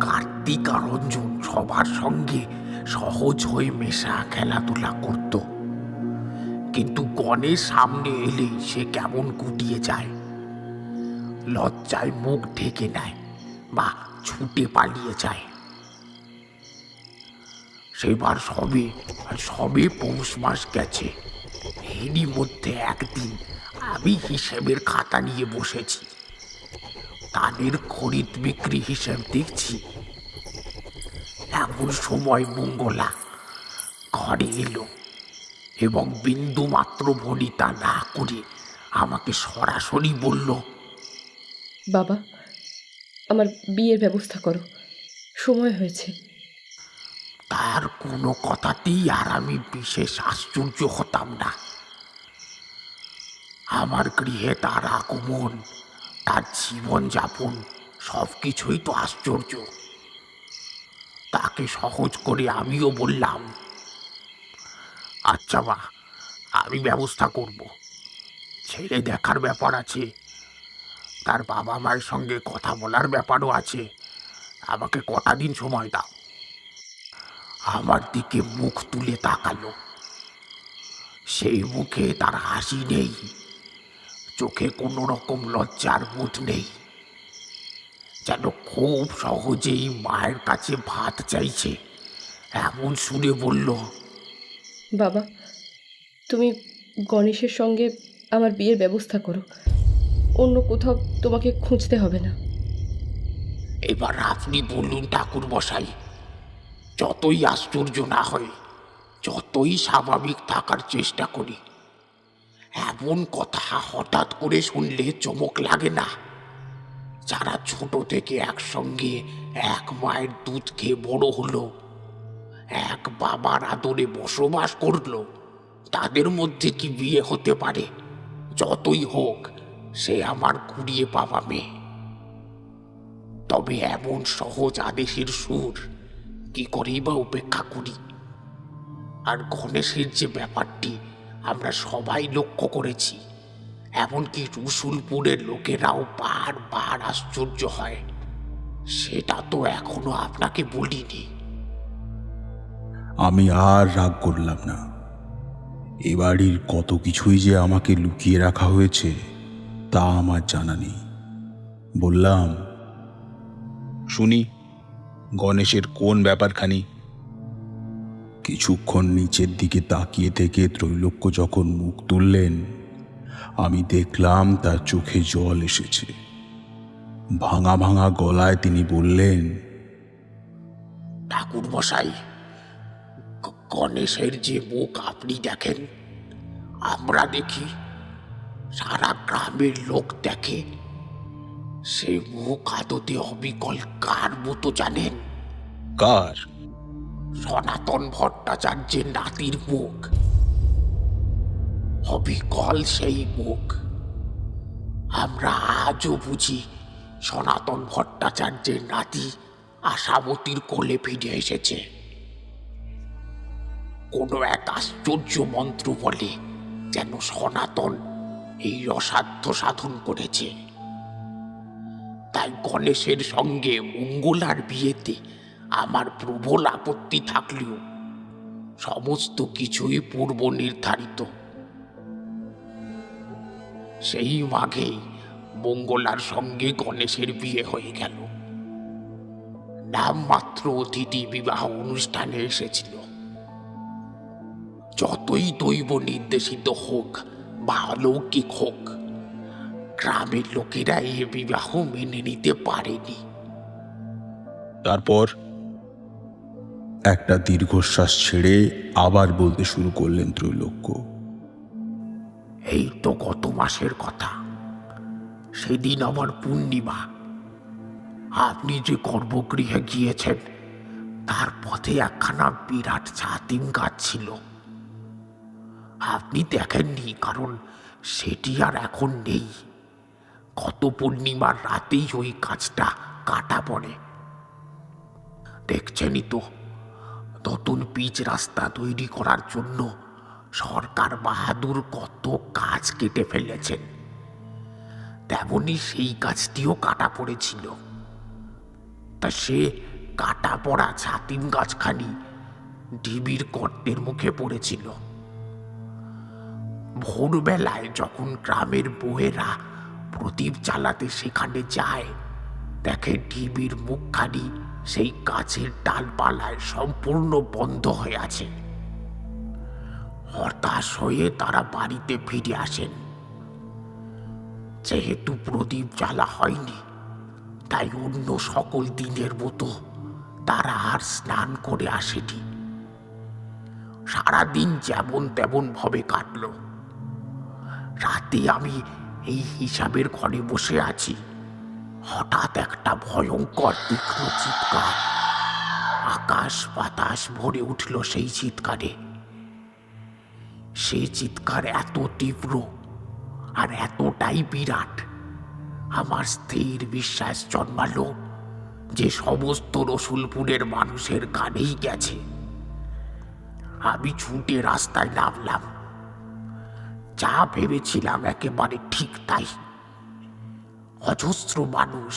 কার্তিক আর রঞ্জন সবার সঙ্গে সহজ হয়ে মেশা খেলাধুলা করত, কিন্তু গণেশ সামনে এলেই সে কেমন গুটিয়ে যায়। লজ্জায় মুখ ঢেকে নেয় বা ছুটে পালিয়ে যায়। সেবার সবে পৌষ মাস গেছে। এরই মধ্যে একদিন আমি হিসেবের খাতা নিয়ে বসেছি। ধানের খরিদ বিক্রি হিসেব দেখছি। এমন সময় মঙ্গলা ঘরে এলো এবং বিন্দু মাত্র ভনিতা না করে আমাকে সরাসরি বলল, বাবা, আমার বিয়ের ব্যবস্থা করো, সময় হয়েছে। তার কোনো কথাতেই আর আমি বিশেষ আশ্চর্য হতাম না। আমার গৃহে তার আগমন তার জীবনযাপন সব কিছুই তো আশ্চর্য। তাকে সহজ করে আমিও বললাম, আচ্ছা মা, আমি ব্যবস্থা করব। ছেলে দেখার ব্যাপার আছে, তার বাবা মায়ের সঙ্গে কথা বলার ব্যাপারও আছে। আমাকে কটা দিন সময় দাও। আমার দিকে মুখ তুলে তাকালো। সেই মুখে তার হাসি নেই, চোখে কোনো রকম লজ্জার বোধ নেই, যেন খুব সহজেই মায়ের কাছে ভাত চাইছে এমন সুরে বলল, বাবা, তুমি গণেশের সঙ্গে আমার বিয়ের ব্যবস্থা করো। অন্য কোথাও তোমাকে খুঁজতে হবে না। এবার আপনি বলুন ঠাকুর মশাই, যতই আশ্চর্য না হয়, যতই স্বাভাবিক থাকার চেষ্টা করি, এমন কথা হঠাৎ করে শুনলে চমক লাগে না? যারা ছোট থেকে একসঙ্গে এক মায়ের দুধ খেয়ে বড় হলো, এক বাবার আদরে বসবাস করলো, তাদের মধ্যে কি বিয়ে হতে পারে? যতই হোক, সে আমার কুড়িয়ে পাওয়া মেয়ে। তবে এমন সহজ আদেশের সুর কি করেই বা উপেক্ষা করি? আর গণেশের যে ব্যাপারটি আমরা সবাই লক্ষ্য করেছি, এমনকি রসুলপুরের লোকেরাও বারবার আশ্চর্য হয়, সেটা তো এখনো আপনাকে বলিনি। আমি আর রাগ করলাম না। এ বাড়ির কত কিছুই যে আমাকে লুকিয়ে রাখা হয়েছে তা আমার জানা নেই। বললাম, শুনি গণেশের কোন ব্যাপারখানি। কিছুক্ষণ নিচের দিকে তাকিয়ে থেকে ত্রৈলোক্য যখন মুখ তুললেন, আমি দেখলাম তার চোখে জল এসেছে। ভাঙা ভাঙা গলায় তিনি বললেন, ঠাকুর মশাই, গণেশের যে মুখ আপনি দেখেন, আমরা দেখি, সারা গ্রামের লোক দেখে, সে মুখ আদতে অবিকল কার মতো জানেন? কার? সনাতন ভট্টাচার্যের নাতির মুখ। অবিকল সেই মুখ। আমরা আজও বুঝি সনাতন ভট্টাচার্যের নাতি আশাবতীর কোলে ফিরে এসেছে। কোনো এক আশ্চর্য মন্ত্র বলে যেন সনাতন এই অসাধ্য সাধন করেছে। তাই গণেশের সঙ্গে মঙ্গলার বিয়েতে আমার প্রবল আপত্তি থাকলেও সমস্ত কিছুই পূর্ব নির্ধারিত। সেই মাঘেই মঙ্গলার সঙ্গে গণেশের বিয়ে হয়ে গেল। নামমাত্র অতিথি বিবাহ অনুষ্ঠানে এসেছিল। যতই দৈব নির্দেশিত হোক বা অলৌকিক হোক, গ্রামের লোকেরা এ বিবাহ মেনে নিতে পারেনি। তারপর একটা দীর্ঘশ্বাস ছেড়ে আবার বলতে শুরু করলেন ত্রৈলোক্য, এই তো গত মাসের কথা। সেদিন আমার পূর্ণিমা। আপনি যে গর্ভগৃহে গিয়েছেন, তার পথে একখানা বিরাট ছাতিম গাছ ছিল। আপনি দেখেননি, কারণ সেটি আর এখন নেই। গত পূর্ণিমার রাতেই ওই গাছটা কাটা পড়ে। দেখছেনই তো, নতুন পিচ রাস্তা তৈরি করার জন্য সরকার বাহাদুর কত গাছ কেটে ফেলেছেন। তেমনি সেই গাছটিও কাটা পড়েছিল। তা সে কাটা পড়া ছাতিম গাছখানি ঢিবির গর্তের মুখে পড়েছিল। ভোরবেলায় যখন গ্রামের বউয়েরা প্রদীপ জ্বালাতে সেখানে যায়, দেখে ঢিবির মুখখানি সেই গাছের ডালপালায় সম্পূর্ণ বন্ধ হয়ে আছে। হতাশ হয়ে তারা বাড়িতে ফিরে আসেন। যেহেতু প্রদীপ জ্বালা হয়নি, তাই অন্য সকল দিনের মতো তারা আর স্নান করে আসেনি। সারাদিন যেমন তেমন ভাবে কাটল। রাতে আমি এই হিসাবের ঘরে বসে আছি, হঠাৎ একটা ভয়ঙ্কর তীক্ষ্ণ চিৎকার। আকাশ বাতাস ভরে উঠল সেই চিৎকারে। সেই চিৎকার এত তীব্র আর এতটাই বিরাট আমার স্থির বিশ্বাস জন্মালো যে সমস্ত রসুলপুরের মানুষের কানেই গেছে। আমি ছুটে রাস্তায় নামলাম। যা ভেবেছিলাম একেবারে ঠিক তাই। অজস্র মানুষ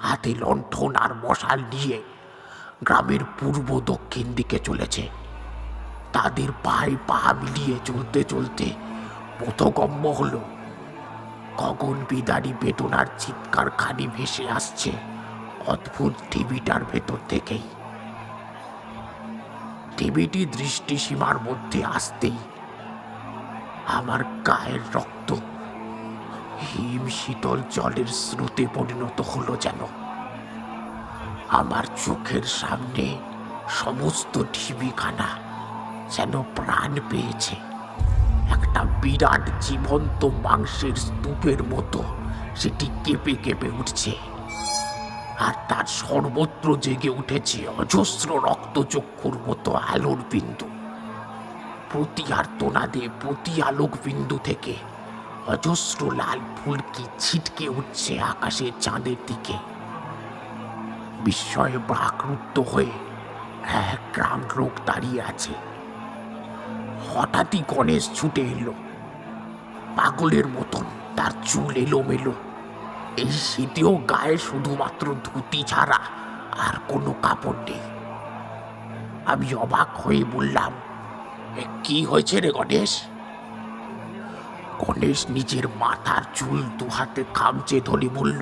হাতে লণ্ঠন আর মশাল নিয়ে গ্রামের পূর্ব দক্ষিণ দিকে চলেছে। তাদের পায়ে পা মিলিয়ে চলতে চলতে বোধগম্য হলো গগন বিদারী বেদনার চিৎকার খানি ভেসে আসছে অদ্ভুত টিভিটার ভেতর থেকেই। টিভিটি দৃষ্টিসীমার মধ্যে আসতেই আমার গায়ের রক্ত হিম শীতল জলের স্রোতে পরিণত হলো যেন। আমার চোখের সামনে সমস্ত ঢিবিখানা যেন প্রাণ পেয়েছে। একটা বিরাট জীবন্ত মাংসের স্তূপের মতো সেটি কেঁপে কেঁপে উঠছে, আর তার সর্বত্র জেগে উঠেছে অজস্র রক্তচক্ষুর মতো আলোর বিন্দু। প্রতি আর্তনাদে, প্রতি আলোক বিন্দু থেকে অজস্র লাল ফুলকি ছিটকে উঠছে আকাশের চাঁদের দিকে। বিস্ময়ে প্রাকৃত হয়ে এক গ্রাম লোক দাঁড়িয়ে আছে। হঠাৎই গণেশ ছুটে এলো, পাগলের মতন। তার চুল এলোমেলো, এই শীতেও গায়ে শুধুমাত্র ধুতি ছাড়া আর কোনো কাপড় নেই। আমি অবাক হয়ে বললাম, কি হয়েছে রে গণেশ? গণেশ নিজের মাথার চুল দু হাতে খামচে ধরে বলল,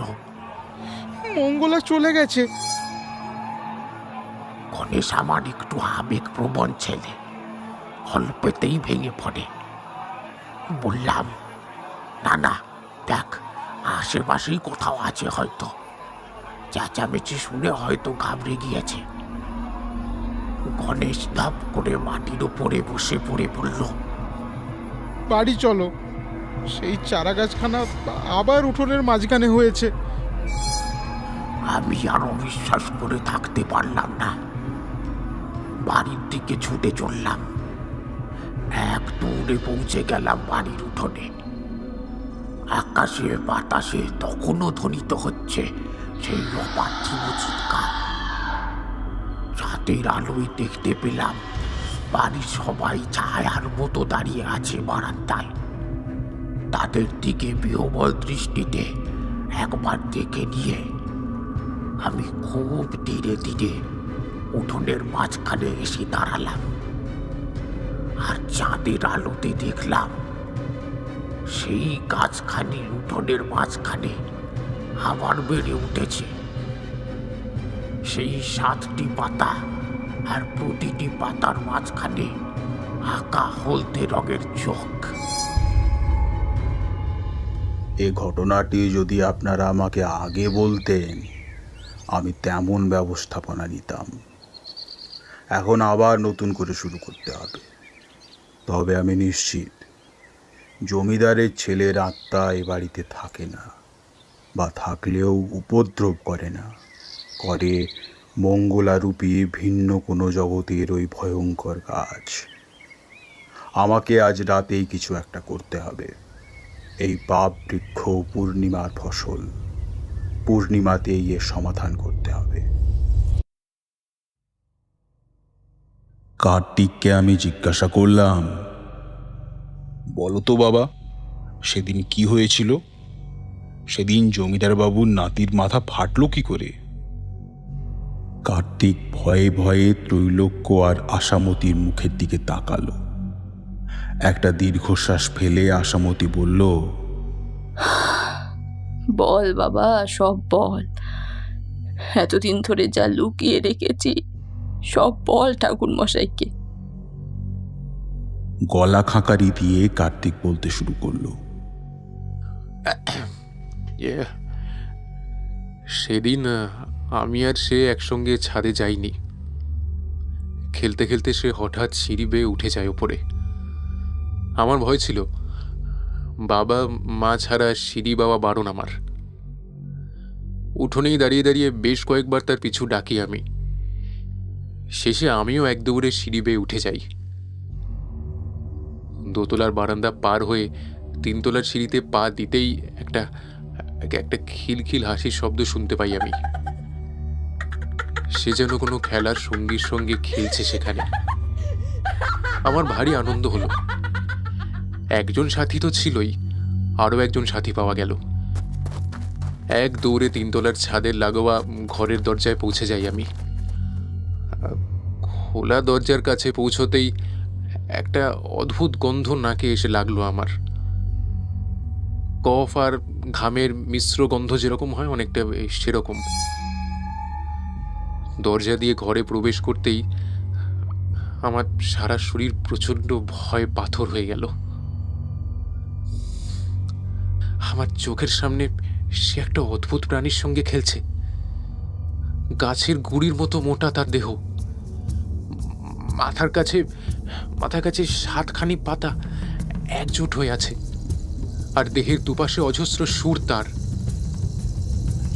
মঙ্গলা চলে গেছে। গণেশ আমার একটু আবেগ প্রবণ ছেলে, অল্পেতেই ভেঙে পড়ে। বললাম, না না, দেখ, আশেপাশেই কোথাও আছে হয়তো। চেঁচামেচি শুনে হয়তো ঘাবড়ে গিয়েছে। গণেশ ধাপ করে মাটির ওপরে বসে পড়ে বলল, বাড়ি চলো, সেই চারা গাছখানা আবার উঠোনের মাঝখানে হয়েছে। আমি আর অবিশ্বাস করে থাকতে পারলাম না। বাড়ির দিকে ছুটে চললাম। এক দৌড়ে পৌঁছে গেলাম বাড়ির উঠোনে। আকাশে বাতাসে তখনও ধ্বনিত হচ্ছে সেই অপার্থিব চিৎকার। রাতের আলোয় দেখতে পেলাম বাড়ির সবাই ছায়ার মতো দাঁড়িয়ে আছে বারান্দায়। তাদের দিকে বিহ্বল দৃষ্টিতে একবার দেখে নিয়ে আমি খুব ধীরে ধীরে উঠোনের মাঝখানে এসে দাঁড়ালাম। আর চাঁদের আলোতে দেখলাম সেই গাছখানি উঠোনের মাঝখানে আবার বেড়ে উঠেছে। সেই 7টি পাতা, আর প্রতিটি পাতার মাঝখানে আঁকা হলদে রঙের চোখ। এ ঘটনাটি যদি আপনারা আমাকে আগে বলতেন, আমি তেমন ব্যবস্থাপনা নিতাম। এখন আবার নতুন করে শুরু করতে হবে। তবে আমি নিশ্চিত জমিদারের ছেলের আত্মা এ বাড়িতে থাকে না, বা থাকলেও উপদ্রব করে না, করে মঙ্গলারূপী ভিন্ন কোনো জগতের ওই ভয়ঙ্কর কাজ। আমাকে আজ রাতেই কিছু একটা করতে হবে। এই পাপ বৃক্ষ পূর্ণিমার ফসল, পূর্ণিমাতেই এর সমাধান করতে হবে। কার্তিককে আমি জিজ্ঞাসা করলাম, বলো তো বাবা, সেদিন কি হয়েছিল? সেদিন জমিদার বাবুর নাতির মাথা ফাটলো কি করে? কার্তিক ভয়ে ভয়ে ত্রৈলোক্য আর আশামতির মুখের দিকে তাকালো। একটা দীর্ঘশ্বাস ফেলে আশামতি বলল, বল বাবা, সব বল। এতদিন ধরে যা লুকিয়ে রেখেছি সব বল ঠাকুর মশাইকে। গলা খাঁকারি দিয়ে কার্তিক বলতে শুরু করলো, সেদিন আমি আর সে একসঙ্গে ছাদে যাইনি। খেলতে খেলতে সে হঠাৎ সিঁড়ি বেয়ে উঠে যায় ওপরে। আমার ভয় ছিল, বাবা মা ছাড়া সিঁড়ি বাবা বারণ আমার। উঠোনেই দাঁড়িয়ে দাঁড়িয়ে বেশ কয়েকবার তার পিছু ডাকি আমি। শেষে আমিও এক দৌড়ে সিঁড়ি বেয়ে উঠে যাই। দোতলার বারান্দা পার হয়ে 3 তলার সিঁড়িতে পা দিতেই একটা খিলখিল হাসির শব্দ শুনতে পাই আমি। সে যেন কোনো খেলার সঙ্গীর সঙ্গে খেলছে সেখানে। আমার ভারী আনন্দ হলো। একজন সাথী তো ছিলই, আরও একজন সাথী পাওয়া গেল। এক দৌড়ে 3 তলার ছাদের লাগোয়া ঘরের দরজায় পৌঁছে যাই আমি। খোলা দরজার কাছে পৌঁছতেই একটা অদ্ভুত গন্ধ নাকে এসে লাগলো আমার। কফ আর ঘামের মিশ্র গন্ধ যেরকম হয়, অনেকটা সেরকম। দরজা দিয়ে ঘরে প্রবেশ করতেই আমার সারা শরীর প্রচণ্ড ভয় পাথর হয়ে গেল। আমার চোখের সামনে সে একটা অদ্ভুত প্রাণীর সঙ্গে খেলছে। গাছের গুড়ির মতো মোটা তার দেহ, মাথার কাছে 7খানি পাতা একজোট হয়ে আছে, আর দেহের দুপাশে অজস্র সুর তার।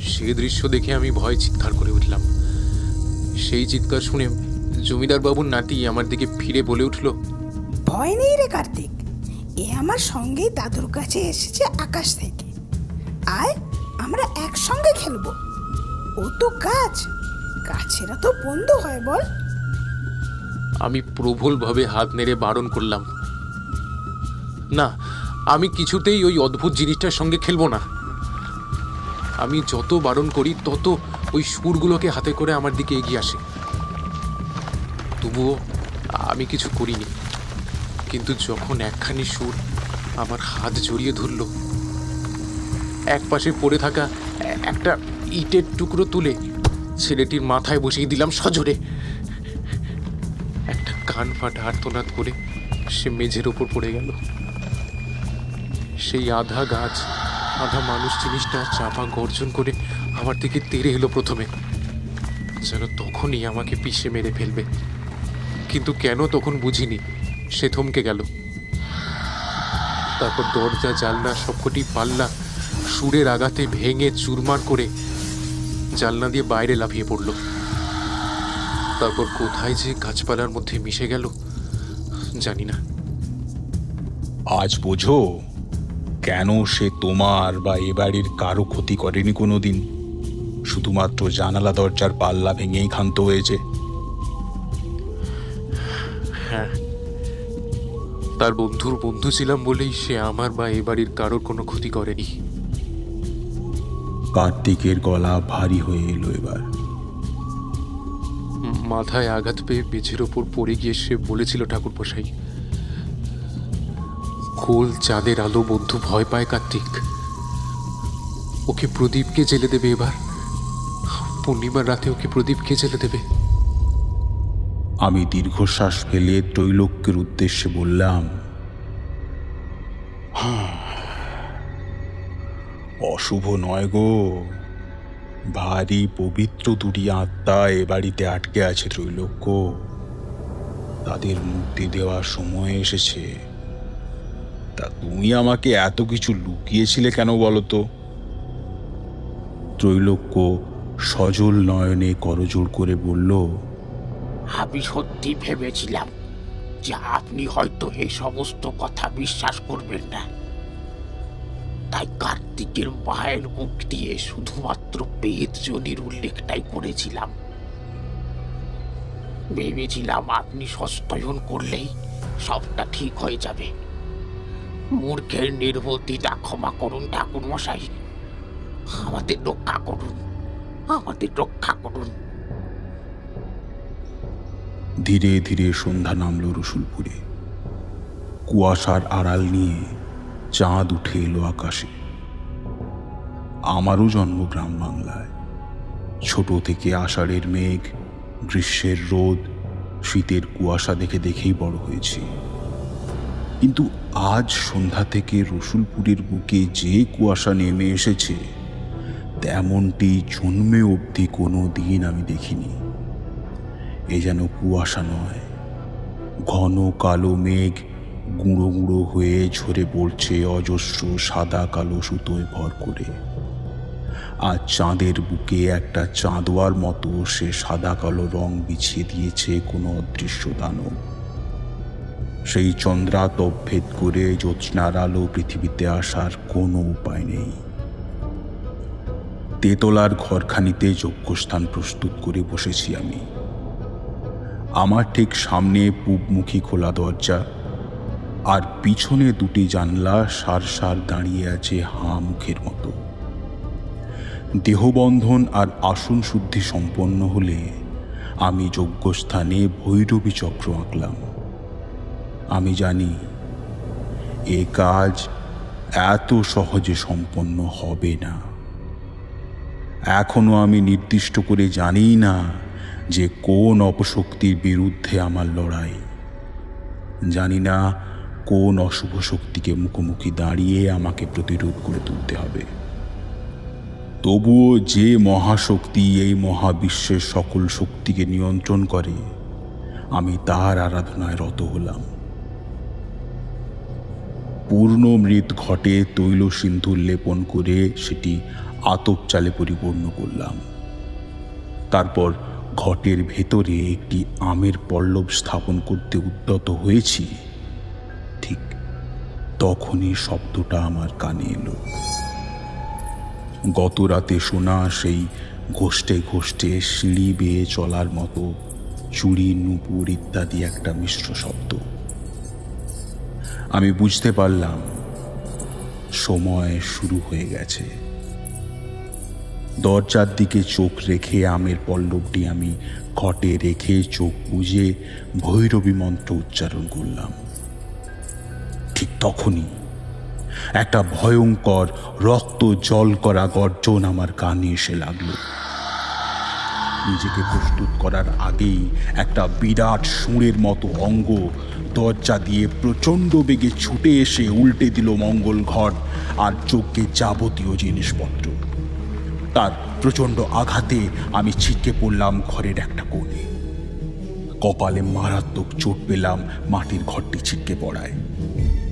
সে দৃশ্য দেখে আমি ভয়ে চিৎকার করে উঠলাম। সেই চিৎকার শুনে জমিদার বাবুর নাতি আমার দিকে ফিরে বলে উঠল, ভয় নেই রে কার্তিক, এ আমার সঙ্গেই দাদুর কাছে এসেছে আকাশ থেকে। আয়, আমরা একসঙ্গে খেলবো। ও তো গাছেরা তো বন্ধু হয় বল। আমি প্রবলভাবে হাত নেড়ে বারণ করলাম, না, আমি কিছুতেই ওই অদ্ভুত জিনিসটার সঙ্গে খেলবো না। আমি যত বারণ করি তত ওই সুরগুলোকে হাতে করে আমার দিকে এগিয়ে আসে। তবুও আমি কিছু করিনি। কিন্তু যখন একখানি সুর আমার হাত জড়িয়ে ধরল, এক পাশে পড়ে থাকা একটা ইটের টুকরো তুলে ছেলেটির মাথায় বসিয়ে দিলাম সজোরে। একটা কান ফাটা আর্তনাদ করে সে মেঝের ওপর পড়ে গেল। সেই আধা গাছ আধা মানুষ জিনিসটা চাপা গর্জন করে আমার দিকে তেড়ে এলো প্রথমে, যেন তখনই আমাকে পিষে মেরে ফেলবে। কিন্তু কেন তখন বুঝিনি। সে থমকে গেল। তারপর দরজা জানলা সবকটি পাল্লা সুরের আঘাতে ভেঙে চুরমার করে জানলা দিয়ে বাইরে লাফিয়ে পড়ল। তারপর কোথায় যে গাছপালার মধ্যে মিশে গেল জানি না। আজ বোঝো কেন সে তোমার বা এ বাড়ির কারো ক্ষতি করেনি কোনোদিন, শুধুমাত্র জানালা দরজার পাল্লা ভেঙেই ক্ষান্ত হয়েছে। হ্যাঁ, তার বন্ধুর বন্ধু ছিলাম বলেই সে আমার বা এ বাড়ির কারোর কোনো ক্ষতি করেনি। কার্তিকের গলা ভারী হয়ে এলো এবার। মাথায় আঘাত পেয়ে মেঝের ওপর পড়ে গিয়ে সে বলেছিল, ঠাকুরমশাই, খোল চাঁদের আলো বন্ধু ভয় পায় কার্তিক, ওকে প্রদীপকে জেলে দেবে। এবার পূর্ণিমার রাতে ওকে প্রদীপকে জেলে দেবে। আমি দীর্ঘশ্বাস ফেলে ত্রৈলোক্যের উদ্দেশ্যে বললাম, অশুভ নয় গো, ভারী পবিত্র দুটি আত্মা এ বাড়িতে আটকে আছে ত্রৈলোক্য। তাদের মুক্তি দেওয়ার সময় এসেছে। তা তুমি আমাকে এত কিছু লুকিয়েছিলে কেন বলো তো? ত্রৈলোক্য সজল নয়নে করজোড় করে বলল, আমি সত্যি ভেবেছিলাম যে আপনি হয়তো এই সমস্ত কথা বিশ্বাস করবেন না, তাই কার্তিকের মায়ের মুখ দিয়ে শুধুমাত্র বেদজনির উল্লেখটাই করেছিলাম। ভেবেছিলাম আপনি সস্তয়ন করলেই সবটা ঠিক হয়ে যাবে। মূর্খের নির্বুদ্ধিতা ক্ষমা করুন ঠাকুরমশাই, আমাদের রক্ষা করুন, আমাদের রক্ষা করুন। ধীরে ধীরে সন্ধ্যা নামল রসুলপুরে। কুয়াশার আড়াল নিয়ে চাঁদ উঠে এলো আকাশে। আমারও জন্ম গ্রাম বাংলায়। ছোট থেকে আষাঢ়ের মেঘ, গ্রীষ্মের রোদ, শীতের কুয়াশা দেখে দেখেই বড় হয়েছি। কিন্তু আজ সন্ধ্যা থেকে রসুলপুরের বুকে যে কুয়াশা নেমে এসেছে, তেমনটি জন্মে অবধি কোনো দিন আমি দেখিনি। এ যেন কুয়াশা নয়, ঘন কালো মেঘ গুঁড়ো গুঁড়ো হয়ে ঝরে পড়ছে অজস্র সাদা কালো সুতোয় ভর করে। আর চাঁদের বুকে একটা চাঁদোয়ার মতো সে সাদা কালো রং বিছিয়ে দিয়েছে কোনো অদৃশ্য দানব। সেই চন্দ্রাতপ ভেদ করে জ্যোৎস্নার আলো পৃথিবীতে আসার কোনো উপায় নেই। তেতলার ঘরখানিতে যজ্ঞস্থান প্রস্তুত করে বসেছি আমি। আমার ঠিক সামনে পূবমুখী খোলা দরজা, আর পিছনে দুটি জানলা সার সার দাঁড়িয়ে আছে হাঁ মুখের মতো। দেহবন্ধন আর আসন শুদ্ধি সম্পন্ন হলে আমি যজ্ঞস্থানে ভৈরবী চক্র আঁকলাম। আমি জানি এ কাজ এত সহজে সম্পন্ন হবে না। এখনো আমি নির্দিষ্ট করে জানি না যে কোন অপশক্তির বিরুদ্ধে আমার লড়াই। জানি না কোন অশুভ শক্তিকে মুখোমুখি দাঁড়িয়ে আমাকে প্রতিরোধ করে তুলতে হবে। তবুও যে মহাশক্তি এই মহাবিশ্বের সকল শক্তিকে নিয়ন্ত্রণ করে, আমি তার আরাধনায় রত হলাম। পূর্ণ মৃৎ ঘটে তৈল সিন্ধুর লেপন করে সেটি আতপ চালে পরিপূর্ণ করলাম। তারপর ঘটের ভেতরে একটি আমের পল্লব স্থাপন করতে উদ্যত হয়েছি, ঠিক তখনই শব্দটা আমার কানে এলো। গত রাতে শোনা সেই ঘষ্টে ঘষ্টে সিঁড়ি বেয়ে চলার মতো চুড়ি, নূপুর ইত্যাদি একটা মিশ্র শব্দ। আমি বুঝতে পারলাম সময় শুরু হয়ে গেছে। দরজার দিকে চোখ রেখে আমের পল্লবটি আমি ঘটে রেখে চোখ বুজে ভৈরবী মন্ত্র উচ্চারণ করলাম। ঠিক তখনই একটা ভয়ঙ্কর রক্ত জল করা গর্জন আমার কানে এসে লাগলো। নিজেকে প্রস্তুত করার আগেই একটা বিরাট সুঁড়ের মতো অঙ্গ দরজা দিয়ে প্রচণ্ড বেগে ছুটে এসে উল্টে দিল মঙ্গল ঘট আর যজ্ঞে যাবতীয় জিনিসপত্র। তার প্রচণ্ড আঘাতে আমি ছিটকে পড়লাম ঘরের একটা কোণে। কপালে মারাত্মক চোট পেলাম মাটির ঘরটি ছিটকে পড়ায়।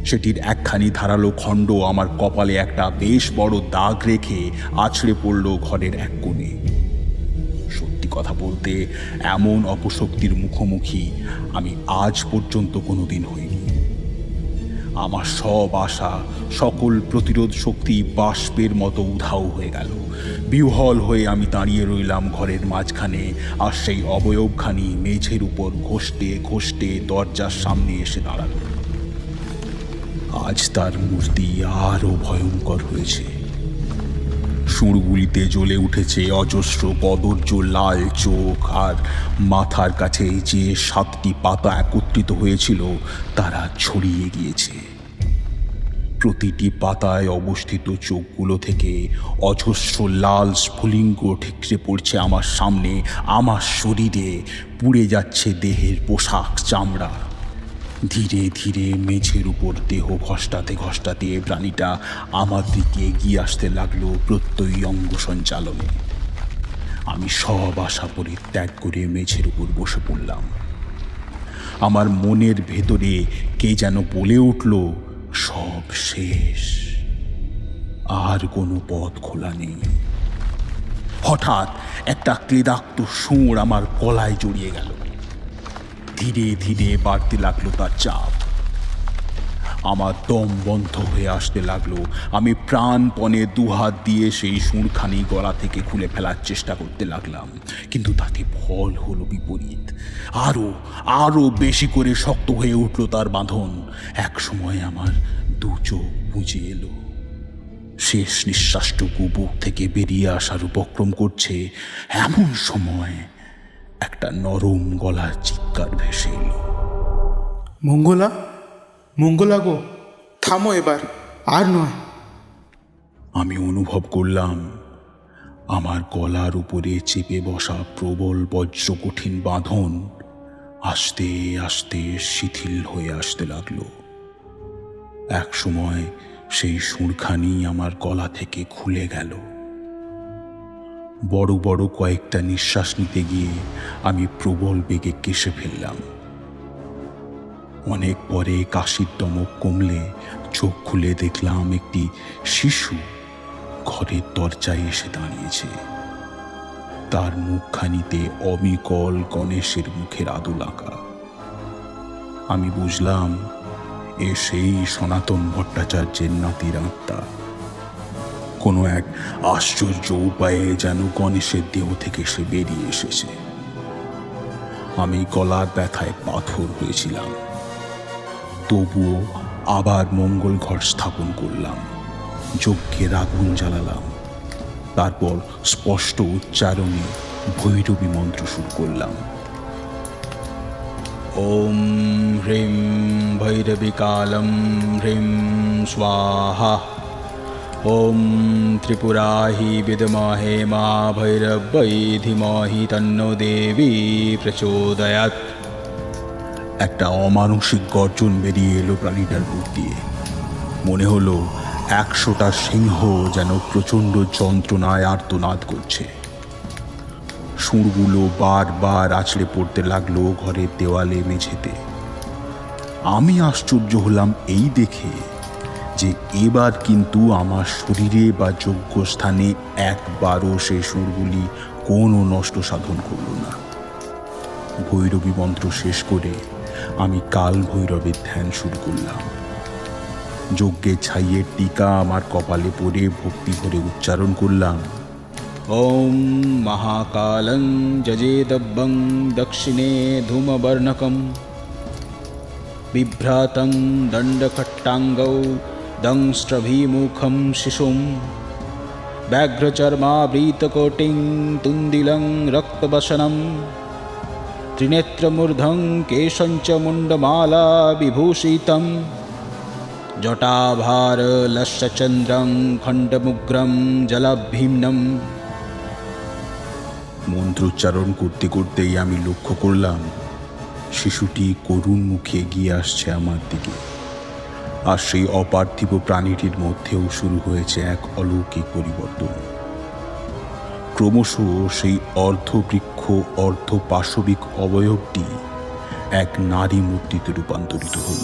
সেটির একখানি ধারালো খণ্ড আমার কপালে একটা বেশ বড় দাগ রেখে আছড়ে পড়ল ঘরের এক কোণে। সত্যি কথা বলতে এমন অপশক্তির মুখোমুখি আমি আজ পর্যন্ত কোনোদিন হইনি। আমার সব আশা, সকল প্রতিরোধ শক্তি বাষ্পের মতো উধাও হয়ে গেল। বিহ্বল হয়ে আমি দাঁড়িয়ে রইলাম ঘরের মাঝখানে, আর সেই অবয়বখানি মেঝের উপর ঘষতে ঘষতে দরজার সামনে এসে দাঁড়ালো। আজ তার মূর্তি আরো ভয়ঙ্কর হয়েছে। সুরগুলিতে জ্বলে উঠেছে অজস্র কদর্য লাল চোখ, আর মাথার কাছে যে 7টি পাতা একত্রিত হয়েছিল তারা ছড়িয়ে গিয়েছে। প্রতিটি পাতায় অবস্থিত চোখগুলো থেকে অজস্র লাল স্ফুলিঙ্গ ঠিকরে পড়ছে আমার সামনে, আমার শরীরে। পুড়ে যাচ্ছে দেহের পোশাক, চামড়া। ধীরে ধীরে মেঝের উপর দেহ ঘষ্টাতে ঘষ্টাতে প্রাণীটা আমার দিকে এগিয়ে আসতে লাগলো প্রত্যয়ী অঙ্গ সঞ্চালনে। আমি সব আশা পরিত্যাগ করে মেঝের উপর বসে পড়লাম। আমার মনের ভেতরে কে যেন বলে উঠল, সব শেষ, আর কোনো পথ খোলা নেই। হঠাৎ একটা ক্লেদাক্ত সুর আমার গলায় জড়িয়ে গেল। ধীরে ধীরে বাড়তে লাগলো তার চাপ। আমার দম বন্ধ হয়ে আসতে লাগলো। আমি প্রাণপণে দুহাত দিয়ে সেই সুরখানি গলা থেকে খুলে ফেলার চেষ্টা করতে লাগলাম, কিন্তু তাতে ফল হলো বিপরীত। আরো বেশি করে শক্ত হয়ে উঠল তার বাঁধন। এক সময় আমার দু চোখ বুজে এলো। শেষ নিঃশ্বাসটুকু বুক থেকে বেরিয়ে আসার উপক্রম করছে, এমন সময় একটা নরম গলার চিৎকার ভেসে এলো। মঙ্গলা, মঙ্গলা গো, থামো এবার, আর নয়। আমি অনুভব করলাম আমার গলার উপরে চেপে বসা প্রবল বজ্র কঠিন বাঁধন আস্তে আস্তে শিথিল হয়ে আসতে লাগলো। এক সময় সেই সুরখানি আমার গলা থেকে খুলে গেল। বড় বড় কয়েকটা নিঃশ্বাস নিতে গিয়ে আমি প্রবল বেগে কেশে ফেললাম। অনেক পরে কাশির দমক কমলে চোখ খুলে দেখলাম একটি শিশু ঘরের দরজায় এসে দাঁড়িয়েছে। তার মুখখানিতে অবিকল গণেশের মুখের আদল আঁকা। আমি বুঝলাম এ সেই সনাতন ভট্টাচার্যের নাতির আত্মা। কোনো এক আশ্চর্য উপায়ে যেন গণেশের দেহ থেকে সে বেরিয়ে এসেছে। আমি গলার ব্যথায় পাথর হয়েছিলাম, তবুও আবার মঙ্গল ঘর স্থাপন করলাম, যজ্ঞের আগুন জ্বালালাম, তারপর স্পষ্ট উচ্চারণে ভৈরবী মন্ত্র শুরু করলাম। ওম হ্রিম ভৈরবী কালম হ্রিম স্বাহা। ওম ত্রিপুরাহি বিদমহে মা ভৈরবৈ ধীমহি তন্নো দেবী প্রচোদয়াৎ। একটা অমানসিক গর্জন বেরিয়ে এলো প্রাণীটার মুখ দিয়ে। মনে হলো 100টা সিংহ যেন প্রচণ্ড যন্ত্রণায় আর্তনাদ করছে। সুরগুলো বারবার আছড়ে পড়তে লাগলো ঘরের দেওয়ালে, মেঝেতে। আমি আশ্চর্য হলাম এই দেখে যে এবার কিন্তু আমার শরীরে বা যজ্ঞস্থানে একবারও সে সুরগুলি কোনো নষ্ট সাধন করল না। ভৈরবী মন্ত্র শেষ করে আমি কাল ভৈরবের ধ্যান শুরু করলাম। যজ্ঞের ছাইয়ের টিকা আমার কপালে পড়ে ভক্তি ভরে উচ্চারণ করলাম, ওম মহাকালং যজেদব্বং দক্ষিণে ধূমবর্ণকম বিভ্রাতং দণ্ডখট্টাঙ্গৌ দংষ্ট্রভিমুখম শিশুম ব্যাঘ্রচর্মাবৃতকোটিং তুন্দিলং রক্তবসনম ত্রিনেত্রমূর্ধং কেশঞ্চ মুণ্ডমালা বিভূষিতম জটাভার লস্যচন্দ্রং খণ্ডমুগ্রম জলাভীম্নম। মন্ত্রোচ্চারণ করতে করতেই আমি লক্ষ্য করলাম শিশুটি করুণ মুখে এগিয়ে আসছে আমার দিকে, আর সেই অপার্থিব প্রাণীটির মধ্যেও শুরু হয়েছে এক অলৌকিক পরিবর্তন। ক্রমশ সেই অর্ধবৃক্ষ অর্ধপাশবিক অবয়বটি এক নারী মূর্তিতে রূপান্তরিত হল।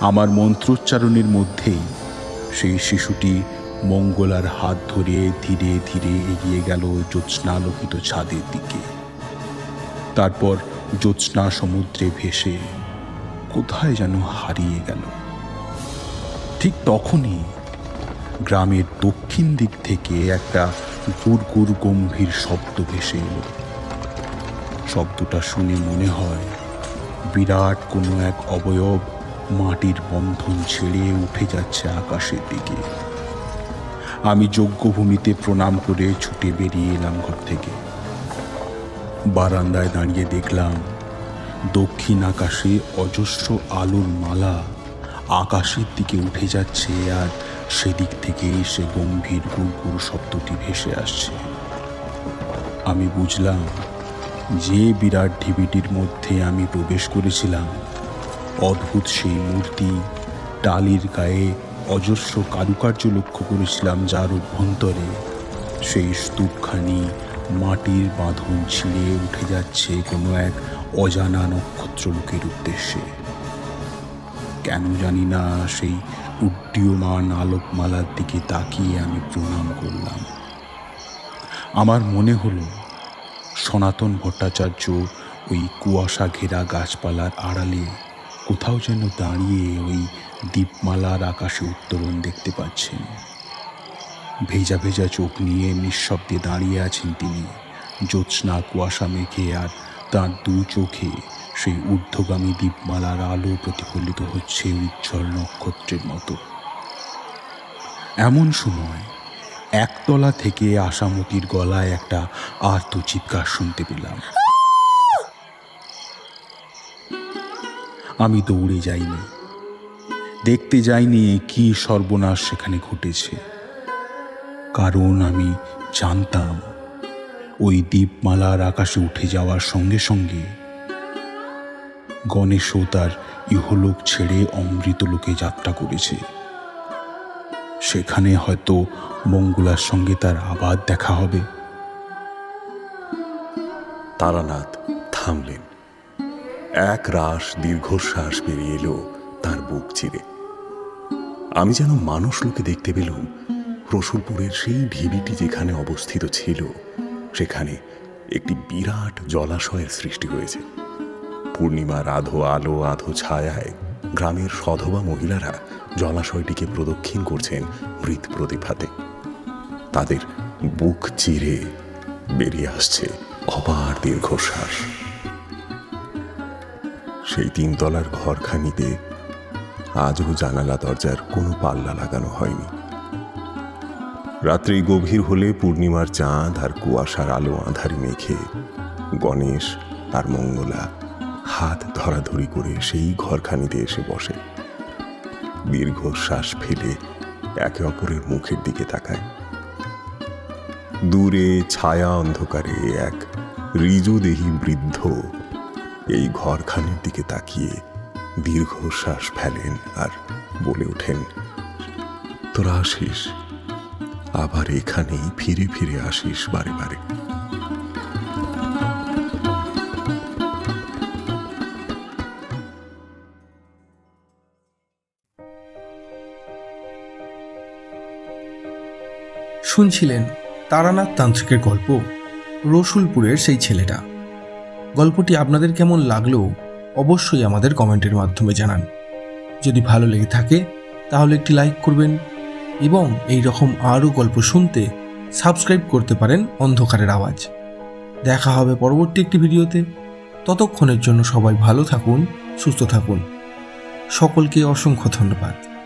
আমার মন্ত্রোচ্চারণের মধ্যেই সেই শিশুটি মঙ্গলার হাত ধরে ধীরে ধীরে এগিয়ে গেল জ্যোৎস্নালোকিত ছাদের দিকে। তারপর জ্যোৎস্না সমুদ্রে ভেসে কোথায় যেন হারিয়ে গেল। ঠিক তখনই গ্রামের দক্ষিণ দিক থেকে একটা গুড়গুড় গম্ভীর শব্দ ভেসে এলো। শব্দটা শুনে মনে হয় বিরাট কোনো এক অবয়ব মাটির বন্ধন ছেড়ে উঠে যাচ্ছে আকাশের দিকে। আমি যজ্ঞভূমিতে প্রণাম করে ছুটে বেরিয়ে এলাম ঘর থেকে। বারান্দায় দাঁড়িয়ে দেখলাম দক্ষিণ আকাশে অজস্র আলোর মালা আকাশের দিকে উঠে যাচ্ছে, আর সেদিক থেকেই সে গম্ভীর গুড়গুড় শব্দটি ভেসে আসছে। আমি বুঝলাম যে বিরাট ঢিবিটির মধ্যে আমি প্রবেশ করেছিলাম, অদ্ভুত সেই মূর্তি, টালির গায়ে অজস্র কারুকার্য লক্ষ্য করেছিলাম, যার অভ্যন্তরে সেই স্তূপখানি মাটির বাঁধন ছিঁড়ে উঠে যাচ্ছে কোনো এক অজানা নক্ষত্রলোকের উদ্দেশ্যে। কেন জানি না সেই উড্ডীয়মান আলোকমালার দিকে তাকিয়ে আমি প্রণাম করলাম। আমার মনে হলো সনাতন ভট্টাচার্য ওই কুয়াশা ঘেরা গাছপালার আড়ালে কোথাও যেন দাঁড়িয়ে ওই দীপমালার আকাশে উত্তরণ দেখতে পাচ্ছেন। ভেজা ভেজা চোখ নিয়ে নিঃশব্দে দাঁড়িয়ে আছেন তিনি, জ্যোৎস্না কুয়াশা মেঘে, আর তাঁর দু চোখে সেই ঊর্ধ্বগামী দীপমালার আলো প্রতিফলিত হচ্ছে উজ্জ্বল নক্ষত্রের মতো। এমন সময় একতলা থেকে আশামতির গলায় একটা আর্ত চিৎকার শুনতে পেলাম। আমি দৌড়ে যাইনি, দেখতে যাইনি কি সর্বনাশ সেখানে ঘটেছে, কারণ আমি জানতাম ওই দীপমালার আকাশে উঠে যাওয়ার সঙ্গে সঙ্গে গণেশও তার ইহলোক ছেড়ে অমৃতলোকে যাত্রা করেছে। সেখানে হয়তো মঙ্গলার সঙ্গে তার আবার দেখা হবে। তারানাথ থামলেন। এক রাশ দীর্ঘশ্বাস বেরিয়ে এলো তার বুক চিরে। আমি যেন মানুষ লোকে দেখতে পেলাম রসুলপুরের সেই ঢিবিটি যেখানে অবস্থিত ছিল সেখানে একটি বিরাট জলাশয়ের সৃষ্টি হয়েছে। পূর্ণিমার আধো আলো আধো ছায়ায় গ্রামের সধবা মহিলারা জলাশয়টিকে প্রদক্ষিণ করছেন মৃত প্রদীপ-হাতে। তাদের বুক চিরে বেরিয়ে আসছে অপার দীর্ঘশ্বাস। সেই 3 তলার ঘরখানিতে আজও জানালা দরজার কোনো পাল্লা লাগানো হয়নি। রাত্রি গভীর হলে পূর্ণিমার চাঁদ আর কুয়াশার আলো আঁধারি মেখে গণেশ আর মঙ্গলা হাত ধরাধরি করে সেই ঘরখানিতে এসে বসে। দীর্ঘশ্বাস ফেলে একে অপরের মুখের দিকে তাকায়। দূরে ছায়া অন্ধকারে এক ঋজুদেহী বৃদ্ধ এই ঘরখানির দিকে তাকিয়ে দীর্ঘশ্বাস ফেলেন আর বলে ওঠেন, তোরা আসিস, আবার এখানেই ফিরে ফিরে আসিস বারে বারে। শুনছিলেন তারানাথ তান্ত্রিকের গল্প রসুলপুরের সেই ছেলেটা। গল্পটি আপনাদের কেমন লাগলো অবশ্যই আমাদের কমেন্টের মাধ্যমে জানান। যদি ভালো লেগে থাকে তাহলে একটি লাইক করবেন এবং এই রকম আরও গল্প শুনতে সাবস্ক্রাইব করতে পারেন অন্ধকারের আওয়াজ। দেখা হবে পরবর্তী একটি ভিডিওতে। ততক্ষণের জন্য সবাই ভালো থাকুন, সুস্থ থাকুন। সকলকে অসংখ্য ধন্যবাদ।